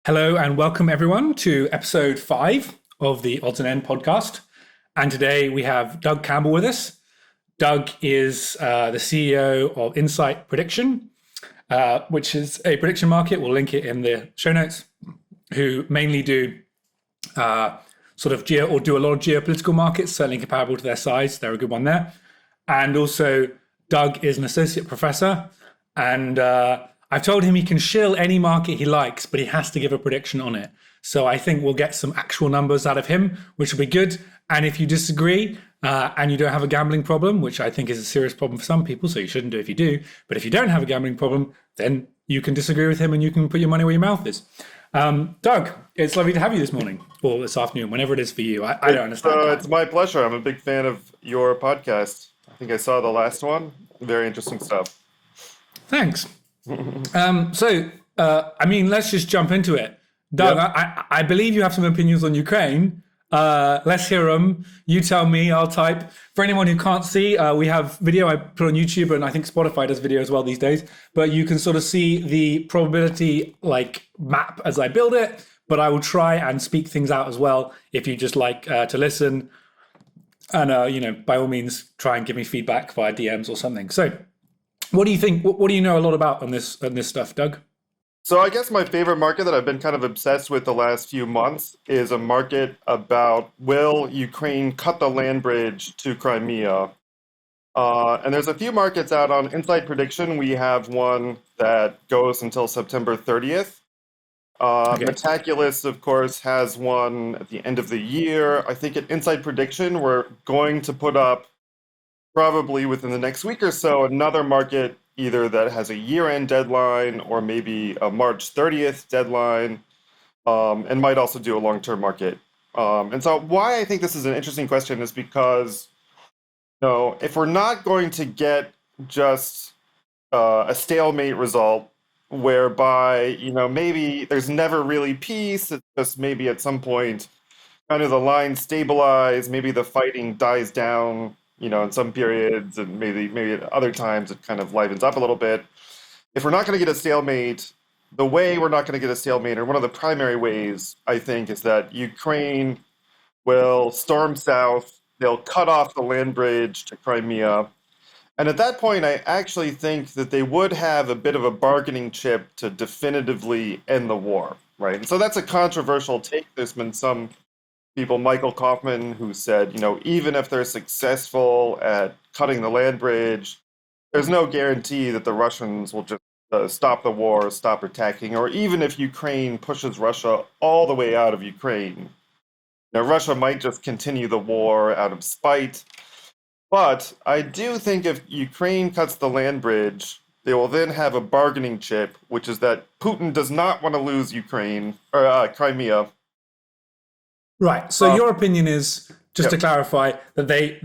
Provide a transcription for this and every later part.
Hello and welcome everyone to episode 5 of the Odds and End podcast. And today we have Doug Campbell with us. Doug is the CEO of Insight Prediction, which is a prediction market. We'll link it in the show notes. Who mainly do do a lot of geopolitical markets, certainly comparable to their size. They're a good one there. And also, Doug is an associate professor, and I've told him he can shill any market he likes, but he has to give a prediction on it. So I think we'll get some actual numbers out of him, which will be good. And if you disagree and you don't have a gambling problem, which I think is a serious problem for some people, so you shouldn't do if you do. But if you don't have a gambling problem, then you can disagree with him and you can put your money where your mouth is. Doug, it's lovely to have you this morning or this afternoon, whenever it is for you. I don't understand. It's my pleasure. I'm a big fan of your podcast. I think I saw the last one. Very interesting stuff. Thanks. Let's just jump into it. Doug, yep. I believe you have some opinions on Ukraine. Let's hear them. You tell me, I'll type. For anyone who can't see, we have video I put on YouTube, and I think Spotify does video as well these days. But you can sort of see the probability map as I build it. But I will try and speak things out as well if you just like to listen. And, by all means, try and give me feedback via DMs or something. So what do you think? What do you know a lot about on this stuff, Doug? So I guess my favorite market that I've been kind of obsessed with the last few months is a market about will Ukraine cut the land bridge to Crimea? And there's a few markets out on Insight Prediction. We have one that goes until September 30th. Okay. Metaculus, of course, has one at the end of the year. I think at Insight Prediction, we're going to put up probably within the next week or so another market either that has a year-end deadline or maybe a March 30th deadline, and might also do a long-term market. And so why I think this is an interesting question is because, if we're not going to get just a stalemate result whereby, maybe there's never really peace, it's just maybe at some point kind of the lines stabilize, maybe the fighting dies down, in some periods, and maybe at other times it kind of livens up a little bit. If we're not going to get a stalemate, the way we're not going to get a stalemate, or one of the primary ways, I think, is that Ukraine will storm south, they'll cut off the land bridge to Crimea, and at that point, I actually think that they would have a bit of a bargaining chip to definitively end the war, right? And so that's a controversial take. There's been some people, Michael Kaufman, who said, even if they're successful at cutting the land bridge, there's no guarantee that the Russians will just stop the war, stop attacking, or even if Ukraine pushes Russia all the way out of Ukraine, Russia might just continue the war out of spite. But I do think if Ukraine cuts the land bridge, they will then have a bargaining chip, which is that Putin does not want to lose Ukraine or Crimea. Right. So your opinion is, just to clarify, that they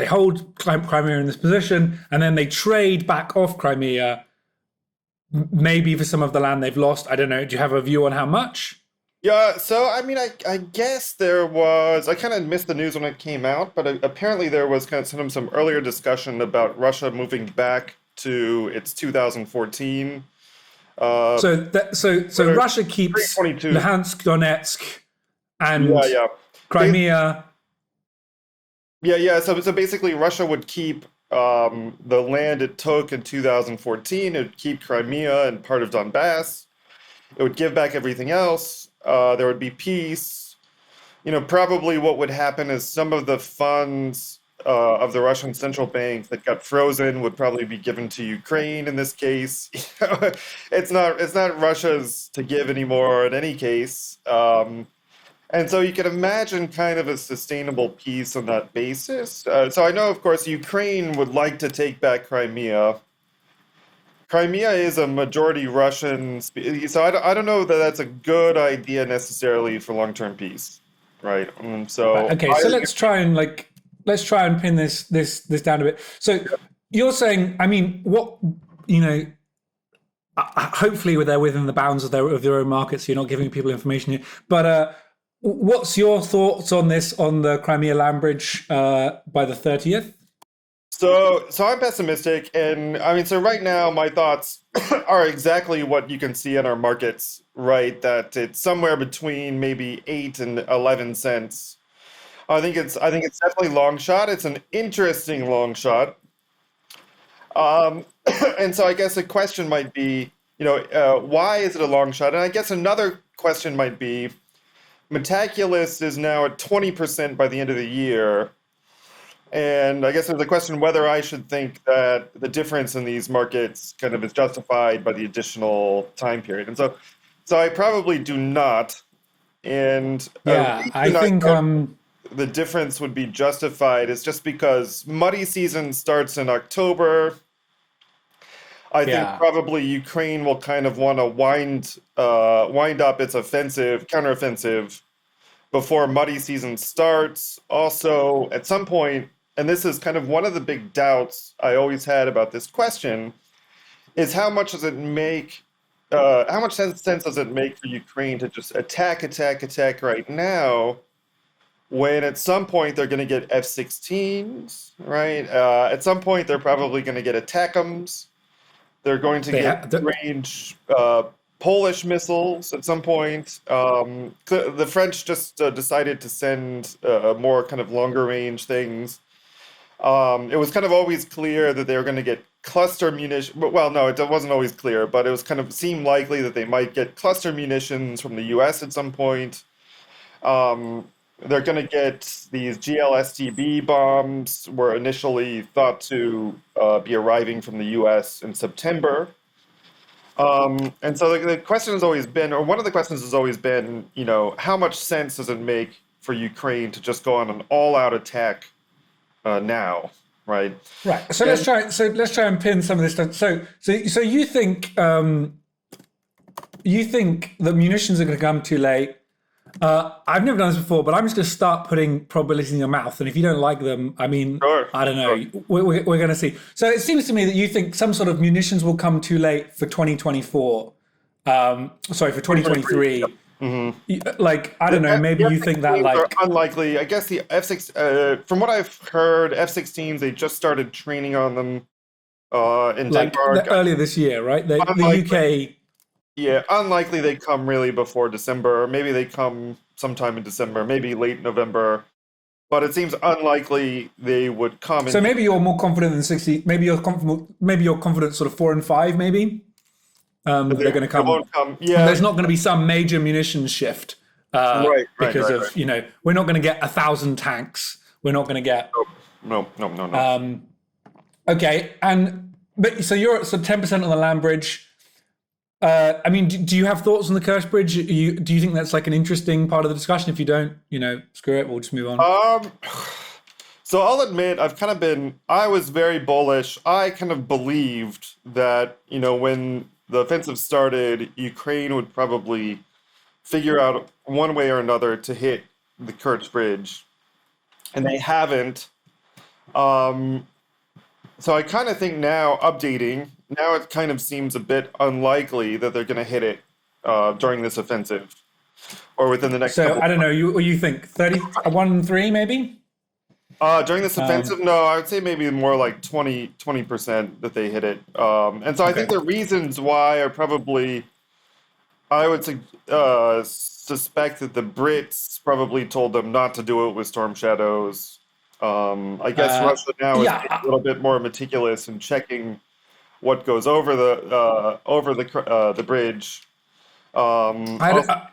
hold Crimea in this position, and then they trade back off Crimea, maybe for some of the land they've lost. I don't know. Do you have a view on how much? Yeah. So I guess there was. I kind of missed the news when it came out, but apparently there was kind of some earlier discussion about Russia moving back to its 2014. So Russia keeps Luhansk, Donetsk, and Crimea. So basically, Russia would keep the land it took in 2014. It would keep Crimea and part of Donbass. It would give back everything else. There would be peace. Probably what would happen is some of the funds of the Russian central bank that got frozen would probably be given to Ukraine in this case. It's not Russia's to give anymore in any case. And so you can imagine kind of a sustainable peace on that basis. So I know, of course, Ukraine would like to take back Crimea. Crimea is a majority Russian, so I don't know that that's a good idea necessarily for long-term peace, right? So let's try and pin this down a bit. So you're saying, hopefully they're within the bounds of their own market, so you're not giving people information here. But what's your thoughts on this, on the Crimea land bridge by the 30th? So I'm pessimistic, and I mean, so right now my thoughts are exactly what you can see in our markets, right? That it's somewhere between maybe 8 and 11 cents. I think it's definitely long shot. It's an interesting long shot. Um, and so I guess a question might be, why is it a long shot? And I guess another question might be, Metaculus is now at 20% by the end of the year. And I guess there's a question whether I should think that the difference in these markets kind of is justified by the additional time period. And so I probably do not. And a Yeah, I reason I think don't the difference would be justified is just because muddy season starts in October. I think yeah. probably Ukraine will kind of want to wind up its counteroffensive before muddy season starts. Also, at some point, and this is kind of one of the big doubts I always had about this question, is how much sense does it make for Ukraine to just attack right now, when at some point they're going to get F-16s, right? At some point they're probably going to get ATACMS. They're going to They get have range Polish missiles at some point. The French just decided to send more kind of longer range things. It was kind of always clear that they were going to get cluster munitions. Well, no, it wasn't always clear, but it was kind of seemed likely that they might get cluster munitions from the US at some point. Um, they're going to get these GLSTB bombs, were initially thought to be arriving from the US in September. And so the question has always been, or one of the questions has always been, how much sense does it make for Ukraine to just go on an all-out attack now, right? right. So let's And try. So let's try and pin some of this stuff. So you think that munitions are going to come too late. I've never done this before, but I'm just going to start putting probabilities in your mouth. And if you don't like them, I mean, sure, I don't sure. know. We're going to see. So it seems to me that you think some sort of munitions will come too late for 2024. Sorry, for 2023. Yep. 2023. Mhm. Like, I don't know. Maybe The you think that F-16s are like unlikely. I guess the F-6, from what I've heard, F-16s, they just started training on them in Denmark. earlier this year, right? The Unlikely, UK. yeah, unlikely they come really before December. Maybe they come sometime in December, maybe late November. But it seems unlikely they would come in. So maybe you're more confident than 60. Maybe you're confident. Maybe you're confident, sort of 4 and 5. Maybe They, they're going to they come. won't come. And Yeah, there's not going to be some major munitions shift because right. of we're not going to get 1,000 tanks. We're not going to get No. okay. And but so you're at 10% on the land bridge. I mean, do you have thoughts on the Curse Bridge? Do you think that's like an interesting part of the discussion? If you don't, screw it. We'll just move on. So I'll admit, I was very bullish. I kind of believed that, when the offensive started, Ukraine would probably figure out one way or another to hit the Kerch Bridge, and they haven't. Um, so I kind of think now, now it kind of seems a bit unlikely that they're going to hit it during this offensive or within the next So couple. I don't know. You think 1-3 maybe? During this offensive, no, I would say maybe more like 20% that they hit it. And so I think Okay. the reasons why are probably, I would suspect that the Brits probably told them not to do it with Storm Shadows. I guess Russia now is Yeah, being a little bit more meticulous in checking what goes over the bridge. Also,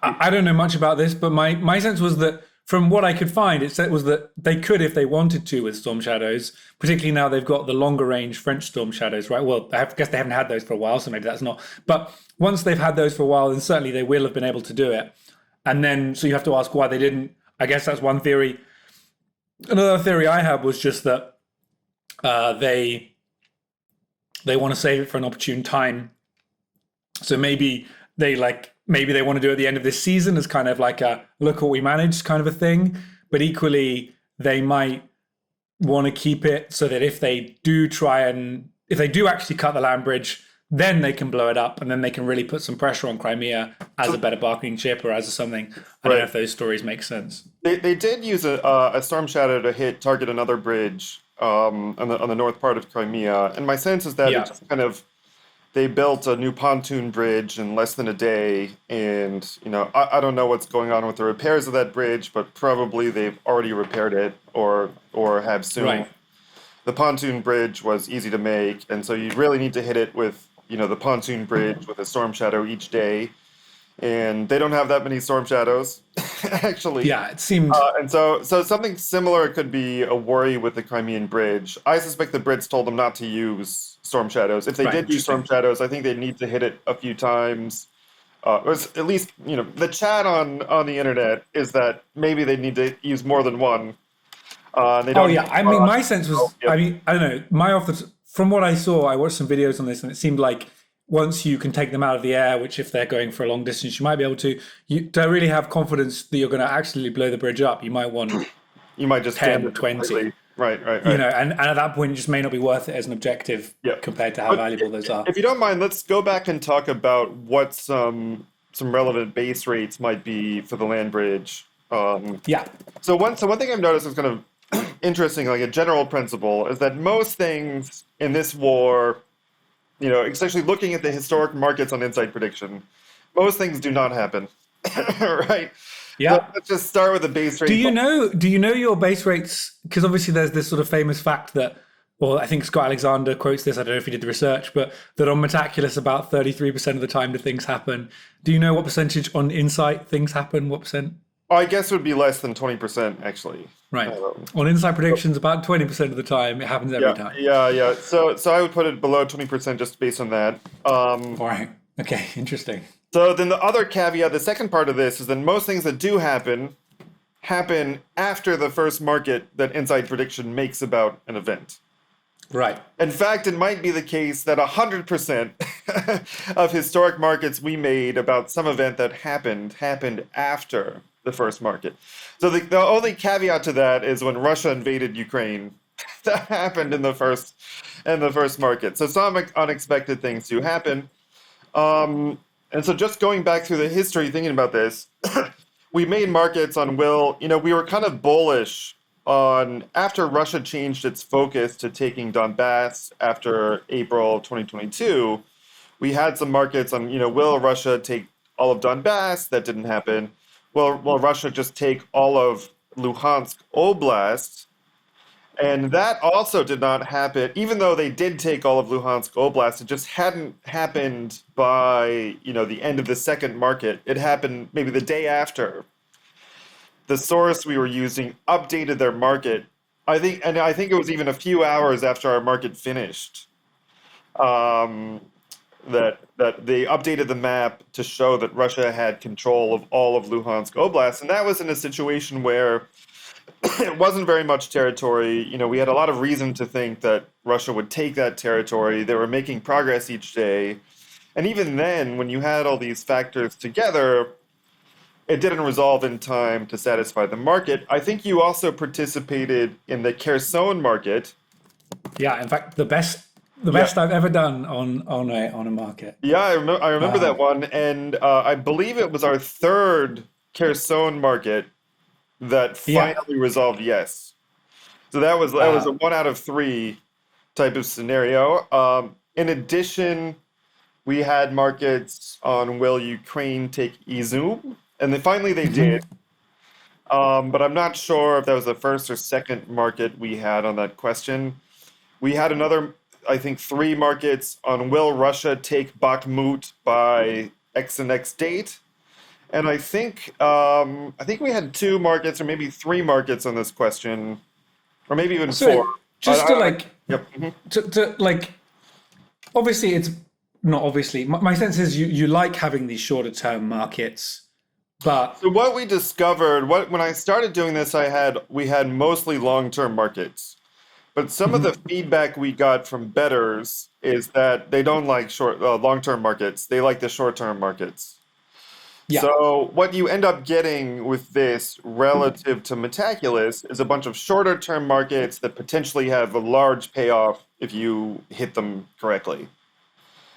I don't know much about this, but my sense was that from what I could find, it was that they could, if they wanted to, with Storm Shadows, particularly now they've got the longer range French Storm Shadows, right? Well, I guess they haven't had those for a while, so maybe that's not. But once they've had those for a while, then certainly they will have been able to do it. And then, so you have to ask why they didn't. I guess that's one theory. Another theory I had was just that they want to save it for an opportune time. So maybe they want to do it at the end of this season as kind of like a look what we managed kind of a thing. But equally, they might want to keep it so that if they do actually cut the land bridge, then they can blow it up and then they can really put some pressure on Crimea as a better bargaining chip or as something. I don't know right. if those stories make sense. They did use a Storm Shadow to target another bridge on the north part of Crimea. And my sense is that it Yeah. just kind of they built a new pontoon bridge in less than a day, and I don't know what's going on with the repairs of that bridge, but probably they've already repaired it or have soon. Right. The pontoon bridge was easy to make, and so you really need to hit it with the pontoon bridge with a storm shadow each day, and they don't have that many storm shadows, actually. Yeah. It seemed And so something similar could be a worry with the Crimean Bridge. I suspect the Brits told them not to use storm shadows. If they right. did use storm Interesting. shadows, I think they need to hit it a few times. Or at least, the chat on the internet is that maybe they need to use more than one. They Oh don't yeah. have. I mean, my sense Oh, was. I yep. mean, I don't know. My off the from what I saw, I watched some videos on this, and it seemed like once you can take them out of the air, which if they're going for a long distance, you might be able to. You to really have confidence that you're going to actually blow the bridge up. You might want You might just jam 10, it 20. completely. Right, right, right. And at that point, it just may not be worth it as an objective Yeah. compared to how But valuable those are. if you don't mind, let's go back and talk about what some relevant base rates might be for the land bridge. Yeah, So one thing I've noticed is kind of interesting, like a general principle, is that most things in this war, especially looking at the historic markets on Insight Prediction, most things do not happen. Right? So yeah. let's just start with the base Do rate. you know? Do you know your base rates? Because obviously, there's this sort of famous fact that, well, I think Scott Alexander quotes this. I don't know if he did the research, but that on Metaculus, about 33% of the time do things happen. Do you know what percentage on Insight things happen? What percent? I guess it would be less than 20%, actually. Right. Um, On Insight predictions, about 20% of the time, it happens every yeah, time. yeah, yeah. So I would put it below 20% just based on that. All right. Okay. Interesting. So then the other caveat, the second part of this is that most things that do happen after the first market that Inside Prediction makes about an event. Right. In fact, it might be the case that 100% of historic markets we made about some event that happened after the first market. So the only caveat to that is when Russia invaded Ukraine. That happened in the first market. So some unexpected things do happen. And so just going back through the history, thinking about this, we made markets on will. We were kind of bullish on after Russia changed its focus to taking Donbass after April 2022. We had some markets on, will Russia take all of Donbass? That didn't happen. Will Russia just take all of Luhansk Oblast? And that also did not happen, even though they did take all of Luhansk Oblast. It just hadn't happened by, the end of the second market. It happened maybe the day after. The source we were using updated their market. I think it was even a few hours after our market finished. Um, that they updated the map to show that Russia had control of all of Luhansk Oblast, and that was in a situation where it wasn't very much territory. We had a lot of reason to think that Russia would take that territory. They were making progress each day. And even then, when you had all these factors together, it didn't resolve in time to satisfy the market. I think you also participated in the Kherson market. Yeah. In fact, the Yeah, best I've ever done on a market. yeah, I remember that one, and I believe it was our third Kherson market that Yeah. finally resolved yes. So that was a 1 out of 3 type of scenario. In addition, we had markets on will Ukraine take Izum, and then finally they did. But I'm not sure if that was the first or second market we had on that question. We had another, I think, 3 markets on will Russia take Bakhmut by X and X date, and I think we had 2 markets or maybe 3 markets on this question, or maybe even 4. So just to I- like yep. Mhm. to like obviously it's not obviously my sense is you like having these shorter term markets, but So what we discovered, when I started doing this, we had mostly long-term markets. But some of the feedback we got from bettors is that they don't like long-term markets. They like the short-term markets. yeah. So what you end up getting with this relative to Metaculus is a bunch of shorter-term markets that potentially have a large payoff if you hit them correctly.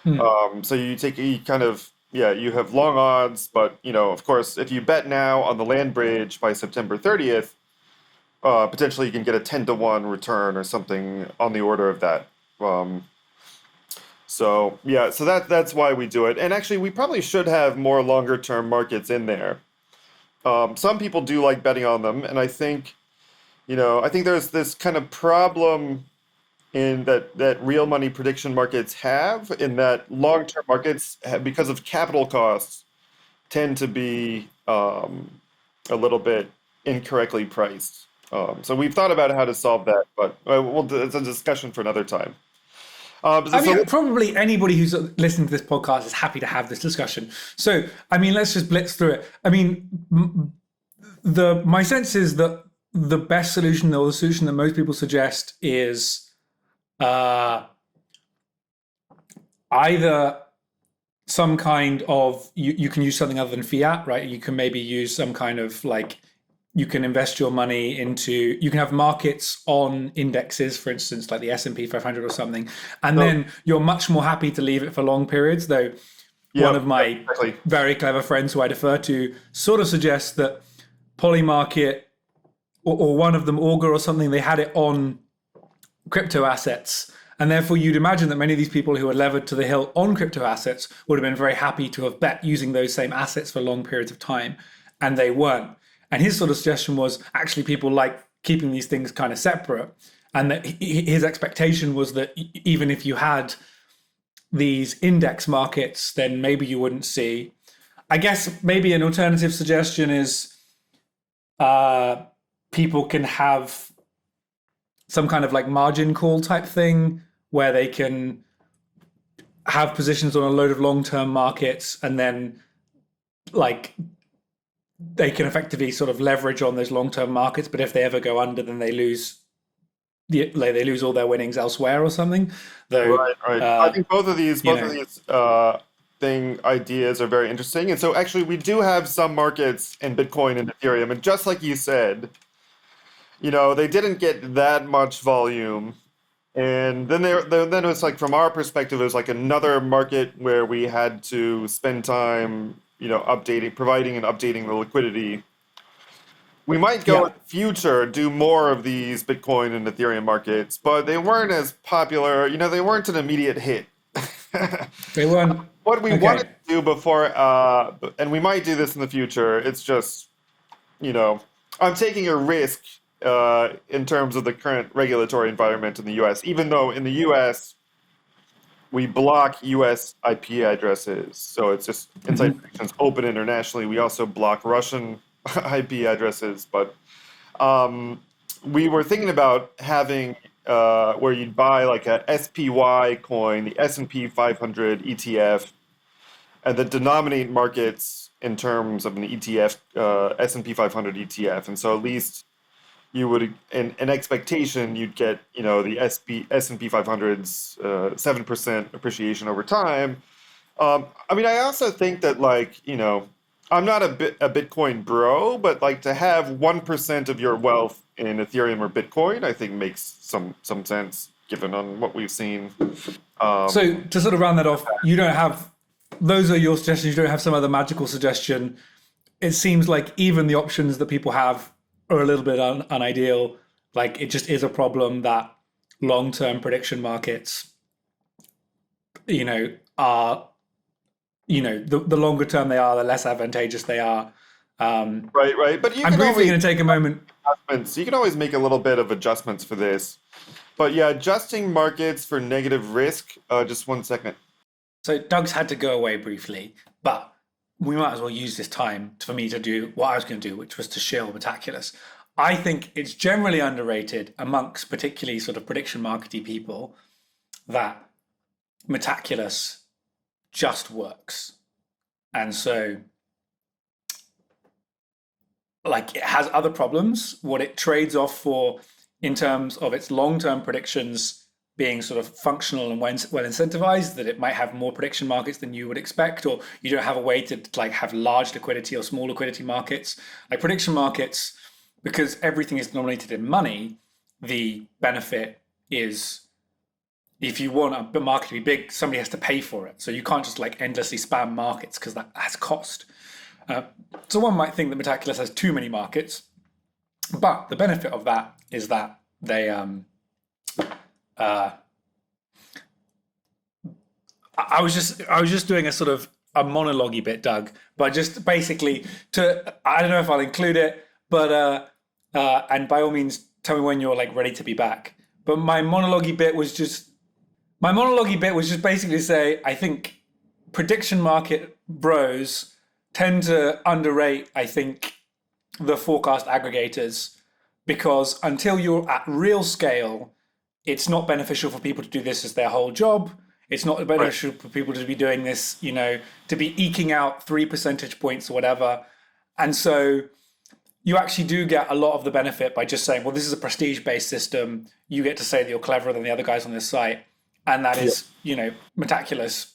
Hmm. So you kind of, yeah, you have long odds, but of course, if you bet now on the land bridge by September 30th, potentially you can get a 10 to 1 return or something on the order of that. Um, so yeah, so that's why we do it. And actually, we probably should have more longer term markets in there. Some people do like betting on them, and I think there's this kind of problem in that real money prediction markets have, in that long term markets have, because of capital costs, tend to be a little bit incorrectly priced. So we've thought about how to solve that, but it's a discussion for another time. I mean, So probably anybody who's listening to this podcast is happy to have this discussion. So, I mean, let's just blitz through it. I mean, my sense is that the best solution, or the solution that most people suggest, is uh, either some kind of you can use something other than fiat, right? You can maybe use some kind of like you can invest your money into you can have markets on indexes, for instance, like the S&P 500 or something, and so then you're much more happy to leave it for long periods. Though one yeah, of my exactly. very clever friends who I defer to sort of suggests that Polymarket or one of them, Augur or something, they had it on crypto assets. And therefore, you'd imagine that many of these people who are levered to the hilt on crypto assets would have been very happy to have bet using those same assets for long periods of time. And they weren't. And his sort of suggestion was actually people like keeping these things kind of separate. And that his expectation was that even if you had these index markets, then maybe you wouldn't see. I guess maybe an alternative suggestion is people can have some kind of like margin call type thing where they can have positions on a load of long-term markets and then like they can effectively sort of leverage on those long-term markets, but if they ever go under, then they lose all their winnings elsewhere or something. Though, Right, right. I uh, think both of these you both of know, these thing ideas are very interesting. And so actually we do have some markets in Bitcoin and Ethereum, and just like you said, they didn't get that much volume. And then it was like, from our perspective, it was like another market where we had to spend time, providing and updating the liquidity. We might go yeah, in the future do more of these Bitcoin and Ethereum markets, but they weren't as popular. They weren't an immediate hit. they weren't What we wanted okay. to do before, and we might do this in the future, it's just, you know, I'm taking a risk in terms of the current regulatory environment in the US, even though in the US, we block US IP addresses. So it's just Insight Mhm. Predictions open internationally. We also block Russian IP addresses. But we were thinking about having where you'd buy like a SPY coin, the S&P 500 ETF, and then denominate markets in terms of an ETF, S&P 500 ETF. And so at least you would, in an expectation, you'd get, the S&P 500's 7% appreciation over time. I mean, I also think that, like, I'm not a Bitcoin bro, but like to have 1% of your wealth in Ethereum or Bitcoin, I think makes some sense given on what we've seen. So Um, to sort of round that off, you don't have those are your suggestions. You don't have some other magical suggestion. It seems like even the options that people have are a little bit unideal. Like it just is a problem that long-term prediction markets, are the longer term they are, the less advantageous they are. Um, right, right. But you I'm can briefly always going to take a moment. adjustments. You can always make a little bit of adjustments for this. But yeah, adjusting markets for negative risk. Just 1 second. So Doug's had to go away briefly, but we might as well use this time for me to do what I was going to do, which was to shill Metaculus. I think it's generally underrated amongst particularly sort of prediction markety people that Metaculus just works. And so, like, it has other problems. What it trades off for in terms of its long term predictions being sort of functional and well incentivized, that it might have more prediction markets than you would expect, or you don't have a way to like have large liquidity or small liquidity markets. Like prediction markets, because everything is denominated in money, the benefit is if you want a market to be big, somebody has to pay for it. So you can't just like endlessly spam markets because that has cost. So one might think that Metaculus has too many markets, But the benefit of that is that they uh, I was just doing a sort of a monologue bit, Doug, but just basically to I don't know if I'll include it, but and by all means tell me when you're like ready to be back. But my monologue bit was just basically to say I think prediction market bros tend to underrate, I think, the forecast aggregators because until you're at real scale, it's not beneficial for people to do this as their whole job. It's not Right. beneficial for people to be doing this, to be eking out 3 percentage points or whatever. And so you actually do get a lot of the benefit by just saying, well, this is a prestige based system. You get to say that you're cleverer than the other guys on this site. And that Yeah. is, meticulous.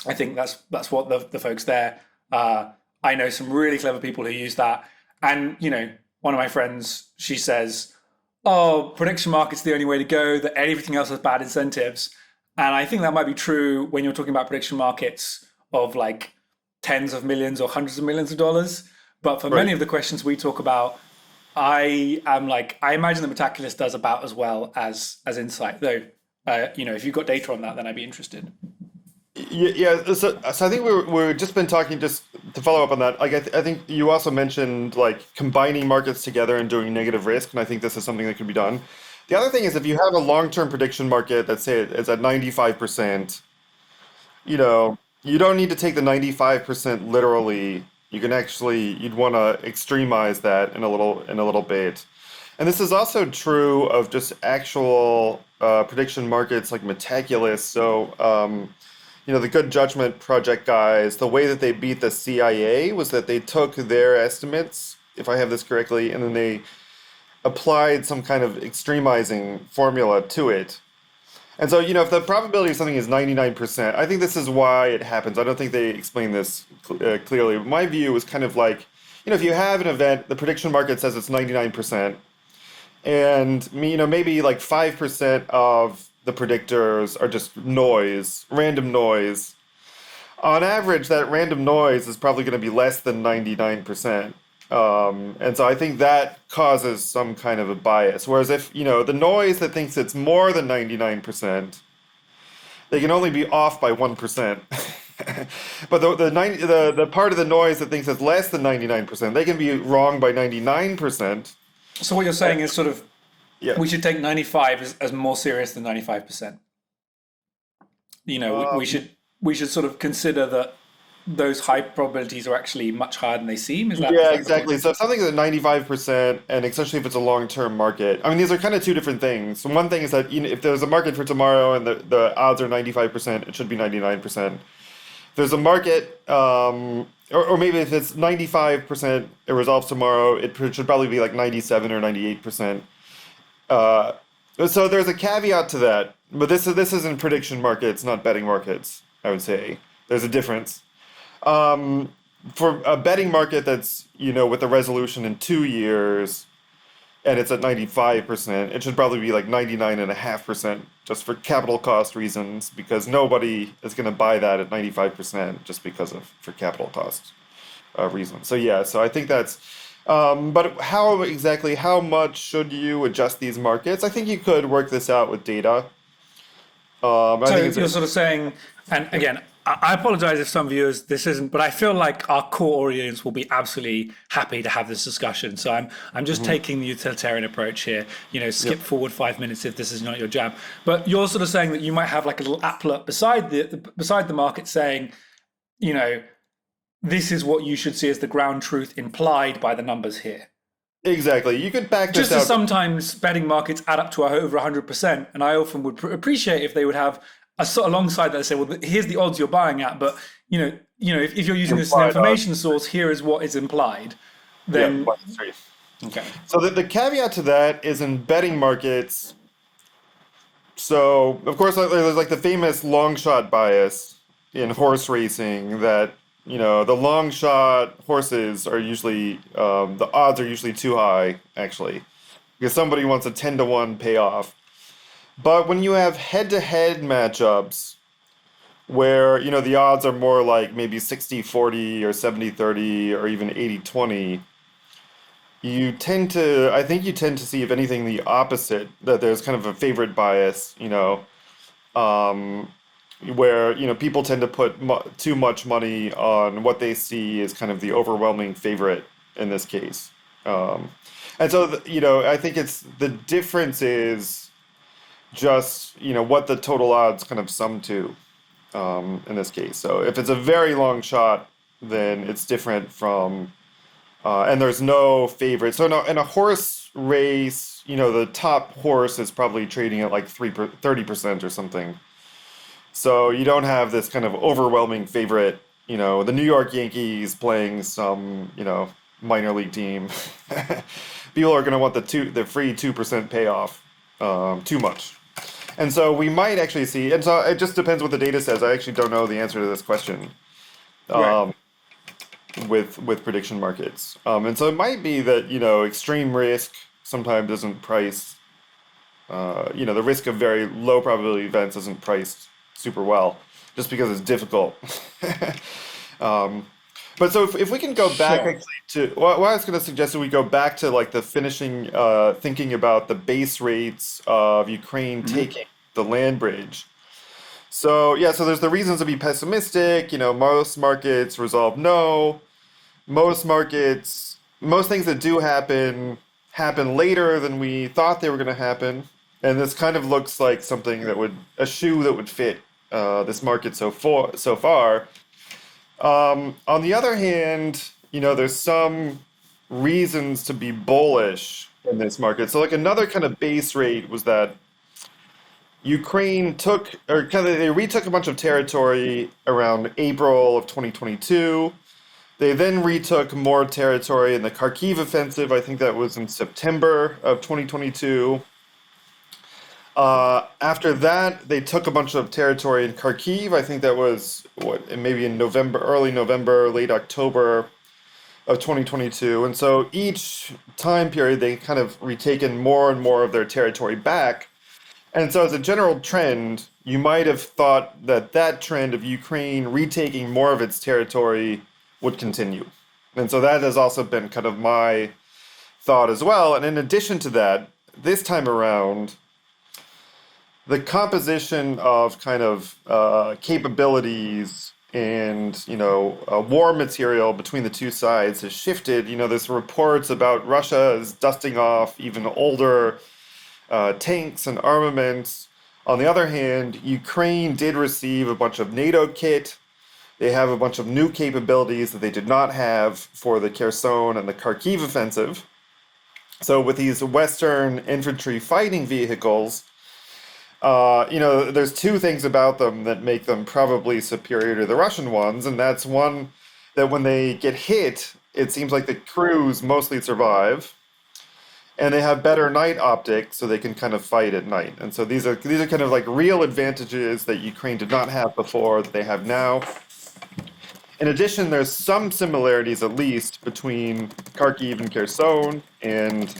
I think that's what the folks there. I know some really clever people who use that, and one of my friends, she says, "Oh, prediction market's the only way to go. That everything else has bad incentives," and I think that might be true when you're talking about prediction markets of like tens of millions or hundreds of millions of dollars. But for Right. many of the questions we talk about, I imagine the Metaculus does about as well as Insight, though. If you've got data on that, then I'd be interested. Yeah, so I think we've just been talking just to follow up on that. Like I think you also mentioned like combining markets together and doing negative risk, and I think this is something that can be done. The other thing is if you have a long-term prediction market that say it's at 95%, you don't need to take the 95% literally. You can actually you'd want to extremize that in a little bit. And this is also true of just actual prediction markets like Metaculus. So the Good Judgment Project guys, the way that they beat the CIA was that they took their estimates, if I have this correctly, and then they applied some kind of extremizing formula to it. And so, if the probability of something is 99%, I think this is why it happens. I don't think they explain this clearly. But my view is kind of like, if you have an event, the prediction market says it's 99%, and maybe like 5% of the predictors are just noise, random noise. On average, that random noise is probably going to be less than 99%. And so I think that causes some kind of a bias. Whereas if, the noise that thinks it's more than 99%, they can only be off by 1%. But the part of the noise that thinks it's less than 99%, they can be wrong by 99%. So what you're saying is sort of Yeah. we should take 95 as more serious than 95%. Um, We should sort of consider that those high probabilities are actually much higher than they seem. Is Yeah, that the point? exactly. So if something's at 95%, and especially if it's a long-term market, I mean, these are kind of two different things. So one thing is that if there's a market for tomorrow and the odds are 95%, it should be 99%. If there's a market, or maybe if it's 95%, it resolves tomorrow, should probably be like 97 or 98%. Uh, so there's a caveat to that, but this is in prediction markets, not betting markets, I would say. There's a difference. Um, for a betting market that's, with a resolution in 2 years and it's at 95%, it should probably be like 99.5% just for capital cost reasons, because nobody is going to buy that at 95% just for capital cost reasons. So yeah, so I think but how much should you adjust these markets? I think you could work this out with data. I So think it's you're sort of saying, and again, I apologize if some viewers this isn't, but I feel like our core audience will be absolutely happy to have this discussion. So I'm just Mhm. taking the utilitarian approach here. Yep. Skip forward 5 minutes if this is not your jam. But you're sort of saying that you might have like a little applet beside the market saying, you know, this is what you should see as the ground truth implied by the numbers here. Exactly. You could back this Just as out. sometimes betting markets add up to over 100%, and I often would appreciate if they would have a sort alongside that say, well, here's the odds you're buying at, but if you're using this as an Implied odds. information source, here is what is implied. Yeah, Then -3. okay, So the caveat to that is in betting markets. So of course, there's like the famous long shot bias in horse racing that the long shot horses are usually the odds are usually too high actually, because somebody wants a 10-to-1 payoff. But when you have head-to-head matchups where the odds are more like maybe 60-40 or 70-30 or even 80-20, I think you tend to see, if anything, the opposite, that there's kind of a favorite bias, um, where, people tend to put too much money on what they see as kind of the overwhelming favorite in this case. Um, and so, I think the difference is just, what the total odds kind of sum to, in this case. So if it's a very long shot, then it's different from and there's no favorite. So no, in a horse race, the top horse is probably trading at like 30% or something. So you don't have this kind of overwhelming favorite, the New York Yankees playing some, minor league team. People are going to want the free 2% payoff too much. And so we might actually see, and so it just depends what the data says. I actually don't know the answer to this question. Right. Um, with prediction markets. And so it might be that, extreme risk sometimes isn't priced, the risk of very low probability events isn't priced super well just because it's difficult. um, but so if we can go back Sure. actually to what I was going to suggest is we go back to like the finishing, thinking about the base rates of Ukraine Hmm. taking the land bridge. So yeah, so there's the reasons to be pessimistic. Most markets resolve no. Most things that do happen later than we thought they were going to happen. And this kind of looks like a shoe that would fit this market so far. On the other hand, there's some reasons to be bullish in this market. So, like another kind of base rate was that Ukraine took, or kind of they retook a bunch of territory around April of 2022. They then retook more territory in the Kharkiv offensive. I think that was in September of 2022. After that, they took a bunch of territory in Kharkiv. I think that was maybe in November, early November, late October of 2022. And so each time period, they kind of retaken more and more of their territory back. And so, as a general trend, you might have thought that that trend of Ukraine retaking more of its territory would continue. And so, that has also been kind of my thought as well. And in addition to that, this time around, the composition of kind of capabilities and war material between the two sides has shifted. There's reports about Russia is dusting off even older tanks and armaments. On the other hand, Ukraine did receive a bunch of NATO kit. They have a bunch of new capabilities that they did not have for the Kherson and the Kharkiv offensive. So, with these Western infantry fighting vehicles, there's two things about them that make them probably superior to the Russian ones, and that's one, that when they get hit, it seems like the crews mostly survive, and they have better night optics, so they can kind of fight at night. And so these are kind of like real advantages that Ukraine did not have before that they have now. In addition, there's some similarities, at least, between Kharkiv and Kherson and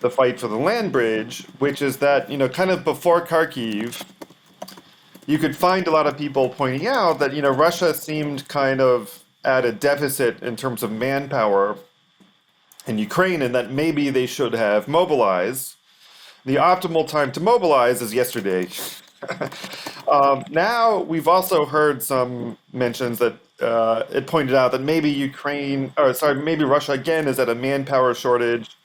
the fight for the land bridge, which is that, kind of before Kharkiv, you could find a lot of people pointing out that, Russia seemed kind of at a deficit in terms of manpower in Ukraine and that maybe they should have mobilized. The optimal time to mobilize is yesterday. Now, we've also heard some mentions that it pointed out that maybe Russia again is at a manpower shortage.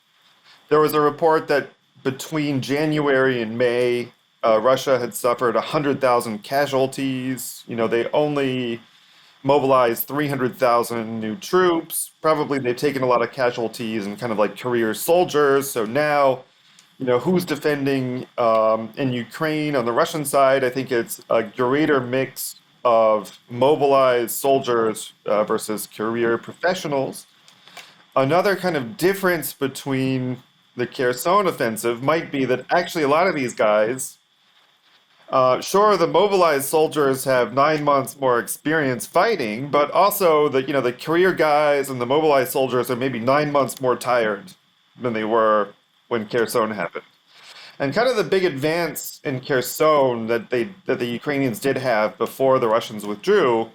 There was a report that between January and May, Russia had suffered 100,000 casualties. They only mobilized 300,000 new troops. Probably they've taken a lot of casualties and kind of like career soldiers. So now, who's defending in Ukraine on the Russian side? I think it's a greater mix of mobilized soldiers versus career professionals. Another kind of difference between the Kherson offensive might be that actually a lot of these guys, sure, the mobilized soldiers have 9 months more experience fighting, but also the career guys and the mobilized soldiers are maybe 9 months more tired than they were when Kherson happened. And kind of the big advance in Kherson that the Ukrainians did have before the Russians withdrew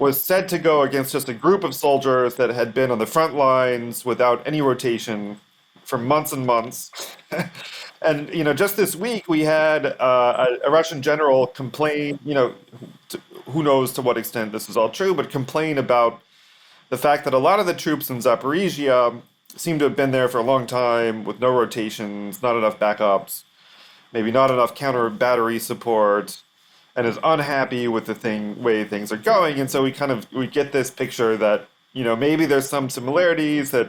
was set to go against just a group of soldiers that had been on the front lines without any rotation for months and months. And just this week we had a Russian general complain. Who knows to what extent this is all true, but complain about the fact that a lot of the troops in Zaporizhia seem to have been there for a long time with no rotations, not enough backups, maybe not enough counter battery support, and is unhappy with the way things are going. And so we get this picture that maybe there's some similarities that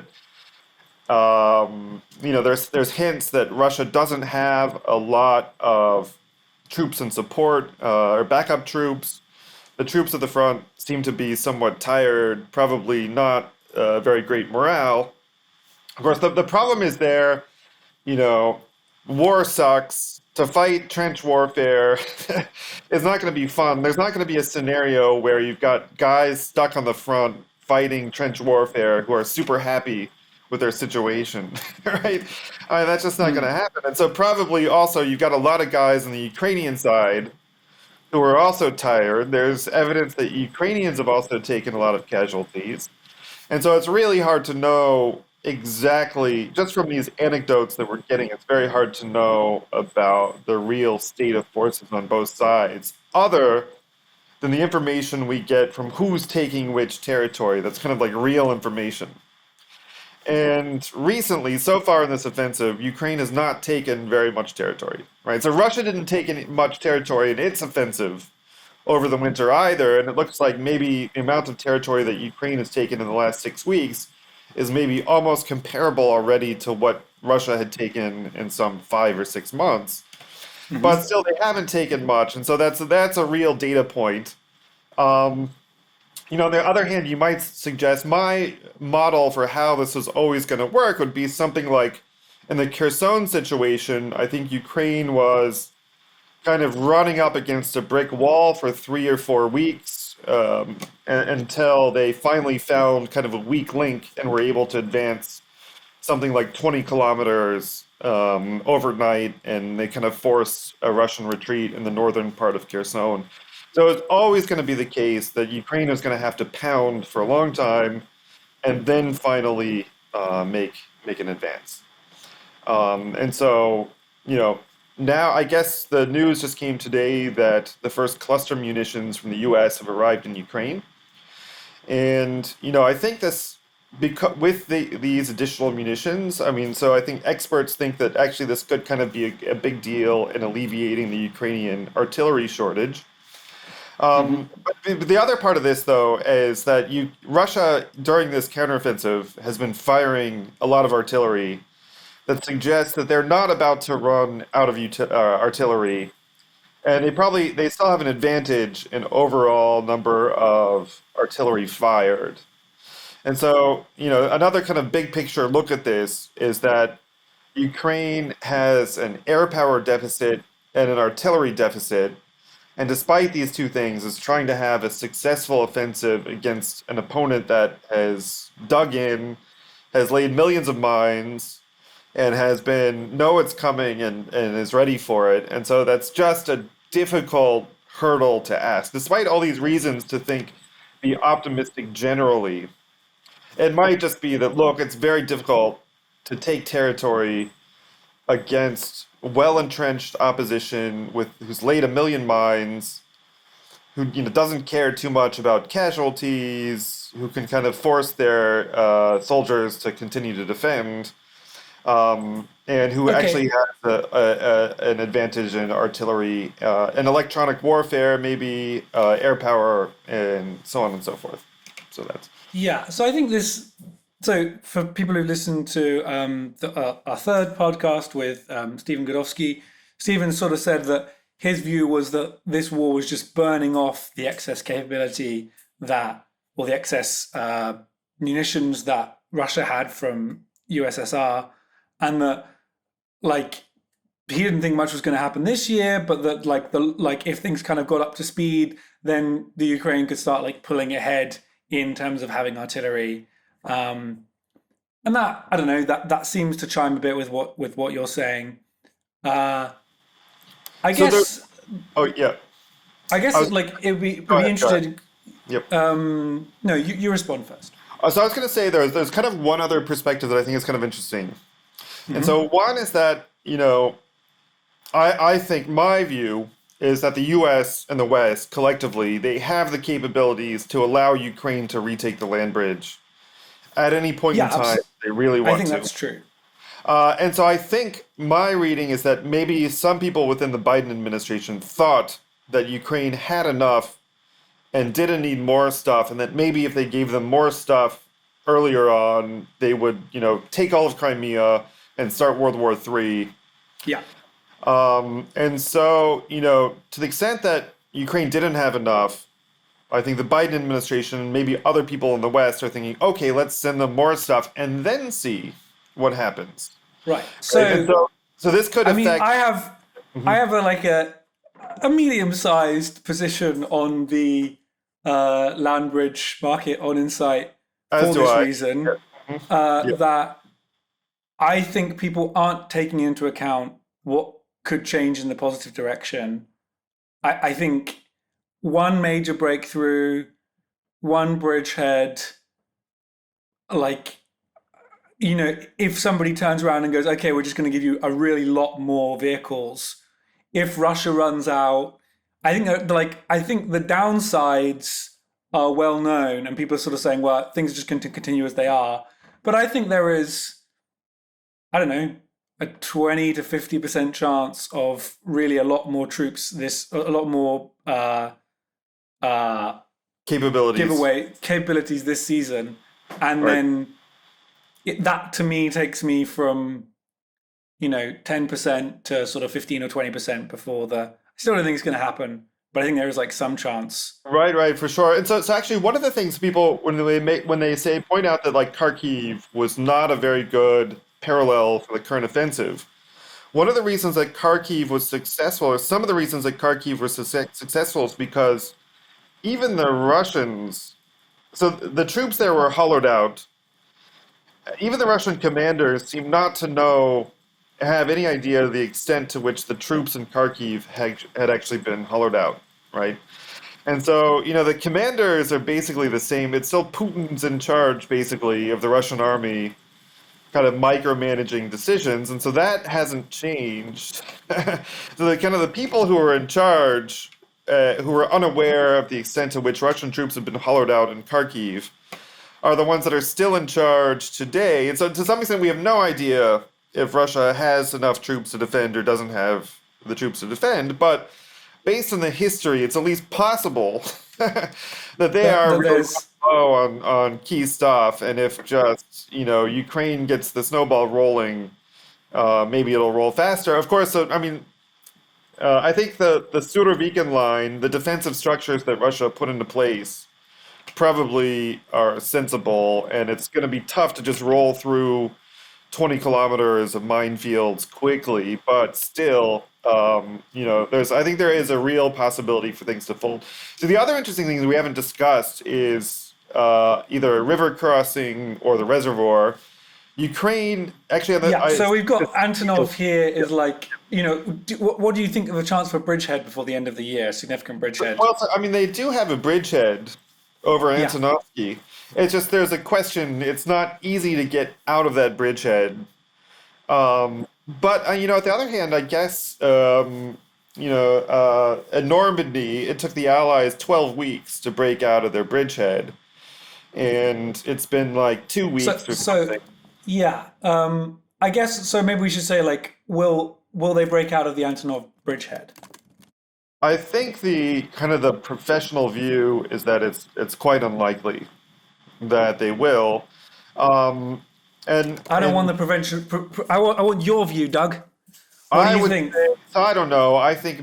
there's hints that Russia doesn't have a lot of troops and support or backup troops. The troops at the front seem to be somewhat tired, probably not very great morale. Of course, the problem is there, you know, war sucks. To fight trench warfare is not going to be fun. There's not going to be a scenario where you've got guys stuck on the front fighting trench warfare who are super happy with their situation, right? That's just not going to happen. And so probably also you've got a lot of guys on the Ukrainian side who are also tired. There's evidence that Ukrainians have also taken a lot of casualties. And so it's really hard to know exactly, just from these anecdotes that we're getting, it's very hard to know about the real state of forces on both sides, other than the information we get from who's taking which territory. That's kind of like real information. And recently, so far in this offensive, Ukraine has not taken very much territory, right? So Russia didn't take any much territory in its offensive over the winter either, and it looks like maybe the amount of territory that Ukraine has taken in the last 6 weeks is maybe almost comparable already to what Russia had taken in some 5 or 6 months. But still, they haven't taken much, and so that's a real data point. On the other hand, you might suggest my model for how this is always going to work would be something like in the Kherson situation. I think Ukraine was kind of running up against a brick wall for 3 or 4 weeks until they finally found kind of a weak link and were able to advance something like 20 kilometers overnight, and they kind of forced a Russian retreat in the northern part of Kherson. So it's always going to be the case that Ukraine is going to have to pound for a long time and then finally make an advance. And so, now I guess the news just came today that the first cluster munitions from the U.S. have arrived in Ukraine. And, I think this, because with these additional munitions, so I think experts think that actually this could kind of be a big deal in alleviating the Ukrainian artillery shortage. But the other part of this, though, is that Russia, during this counteroffensive, has been firing a lot of artillery that suggests that they're not about to run out of artillery, and they still have an advantage in overall number of artillery fired. And so, another kind of big picture look at this is that Ukraine has an air power deficit and an artillery deficit. And despite these two things, is trying to have a successful offensive against an opponent that has dug in, has laid millions of mines, and has know it's coming and is ready for it. And so that's just a difficult hurdle to ask. Despite all these reasons to be optimistic generally, it might just be that, look, it's very difficult to take territory against well-entrenched opposition who's laid a million mines, who doesn't care too much about casualties, who can kind of force their soldiers to continue to defend, and who actually has an advantage in artillery, and electronic warfare, maybe air power, and so on and so forth. So that's So I think this. So for people who listen to our third podcast with Stephen Godowski, Stephen sort of said that his view was that this war was just burning off the excess capability or the excess munitions that Russia had from USSR, and that he didn't think much was going to happen this year, but that if things kind of got up to speed, then the Ukraine could start pulling ahead in terms of having artillery. And that, I don't know, that seems to chime a bit with what you're saying. I guess. Oh yeah. I guess I was, it would be go ahead, interested. Yep. No, you respond first. So I was going to say there's kind of one other perspective that I think is kind of interesting. And so one is that, I think my view is that the US and the West collectively, they have the capabilities to allow Ukraine to retake the land bridge at any point in Yeah, time they really I want think to. that's true. And so I think my reading is that maybe some people within the Biden administration thought that Ukraine had enough and didn't need more stuff, and that maybe if they gave them more stuff earlier on, they would, take all of Crimea and start World War III. Yeah. And so, to the extent that Ukraine didn't have enough, I think the Biden administration and maybe other people in the West are thinking, okay, let's send them more stuff and then see what happens. Right. Right? And So, so this could I mean, affect. I have a medium-sized position on the land bridge market on Insight As for do this I. reason, Mhm. Yeah. that I think people aren't taking into account what could change in the positive direction. I think one major breakthrough, one bridgehead, like, if somebody turns around and goes, okay, we're just going to give you a really lot more vehicles. If Russia runs out, I think the downsides are well known, and people are sort of saying, well, things are just going to continue as they are. But I think there is, I don't know, a 20 to 50% chance of really a lot more troops, a lot more uh, Capabilities. giveaway capabilities this season. And Right. then that to me takes me from 10% to sort of 15 or 20% before I still don't think it's going to happen, but I think there is like some chance. Right, for sure. And so actually, one of the things people when they point out that like Kharkiv was not a very good parallel for the current offensive. One of the reasons that Kharkiv was successful, or some of the reasons that Kharkiv was successful, is because even the Russians, so the troops there were hollowed out. Even the Russian commanders seem not to have any idea of the extent to which the troops in Kharkiv had actually been hollowed out, right? And so, the commanders are basically the same. It's still Putin's in charge, basically, of the Russian army, kind of micromanaging decisions, and so that hasn't changed. So the people who are in charge, who are unaware of the extent to which Russian troops have been hollowed out in Kharkiv, are the ones that are still in charge today. And so, to some extent, we have no idea if Russia has enough troops to defend or doesn't have the troops to defend. But based on the history, it's at least possible that they are That really there's low on key stuff. And if just Ukraine gets the snowball rolling, maybe it'll roll faster. Of course, I mean. I think the Surovikin line, the defensive structures that Russia put into place, probably are sensible, and it's going to be tough to just roll through 20 kilometers of minefields quickly, but still, I think there is a real possibility for things to fold. So the other interesting thing that we haven't discussed is either a river crossing or the reservoir. Ukraine, actually, yeah. So we've got Antonov here is like, what do you think of a chance for bridgehead before the end of the year? Significant bridgehead. well, so, I mean, they do have a bridgehead over Yeah. Antonovsky. It's just there's a question. It's not easy to get out of that bridgehead. But at the other hand, I guess at Normandy, it took the Allies 12 weeks to break out of their bridgehead, and it's been like 2 weeks or So something. yeah. I guess so. Maybe we should say like, will they break out of the Antonov bridgehead? I think the kind of the professional view is that it's quite unlikely that they will. Um, and I don't want and the prevention. I want your view, Doug. What do I you would think? say, so I don't know. I think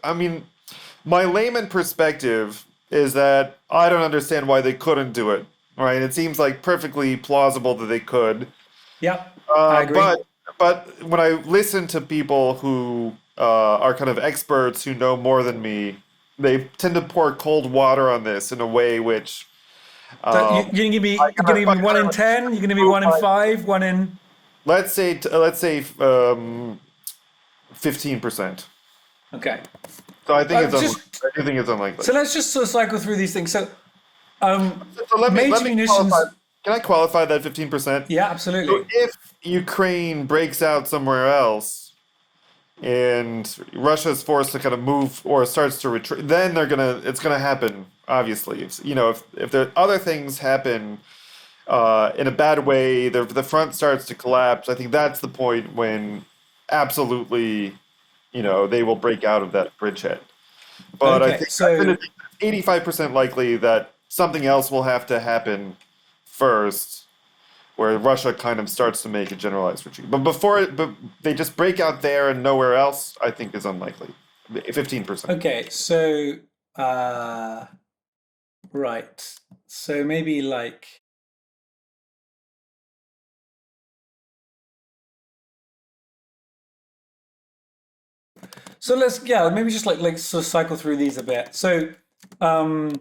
I mean, my layman perspective is that I don't understand why they couldn't do it. Right? It seems like perfectly plausible that they could. Yeah, I Uh, agree. but but when I listen to people who are kind of experts who know more than me, they tend to pour cold water on this in a way which So um, you're gonna give me one in 10. You're gonna be one in I- 5. One in. let's say 15%. Okay. So I think it's unlikely. Just I do think it's unlikely. so let's just sort of cycle through these things. So So let major me qualify. munitions. Can I qualify that 15%? Yeah, So absolutely. if Ukraine breaks out somewhere else and Russia is forced to kind of move or starts to retreat, then it's gonna happen. Obviously, if there other things happen in a bad way, the front starts to collapse. I think that's the point when absolutely, they will break out of that bridgehead. But I Okay, think I'm so going to think 85% likely that something else will have to happen first, where Russia kind of starts to make a generalized retreat. But they just break out there and nowhere else, I think is unlikely. 15%. okay, so uh, right. So maybe like so let's yeah maybe just like sort of cycle through these a bit. So um,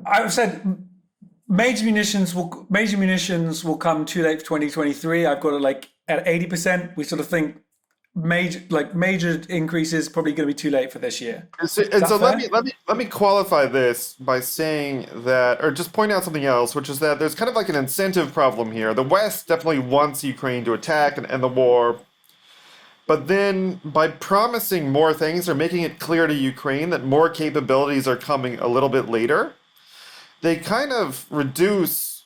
I've said major munitions will come too late for 2023. I've got it like at 80%. We sort of think major increases probably going to be too late for this year. Is And that so fair? let me qualify this by saying that, or just point out something else, which is that there's kind of like an incentive problem here. The West definitely wants Ukraine to attack and end the war. But then, by promising more things or making it clear to Ukraine that more capabilities are coming a little bit later, they kind of reduce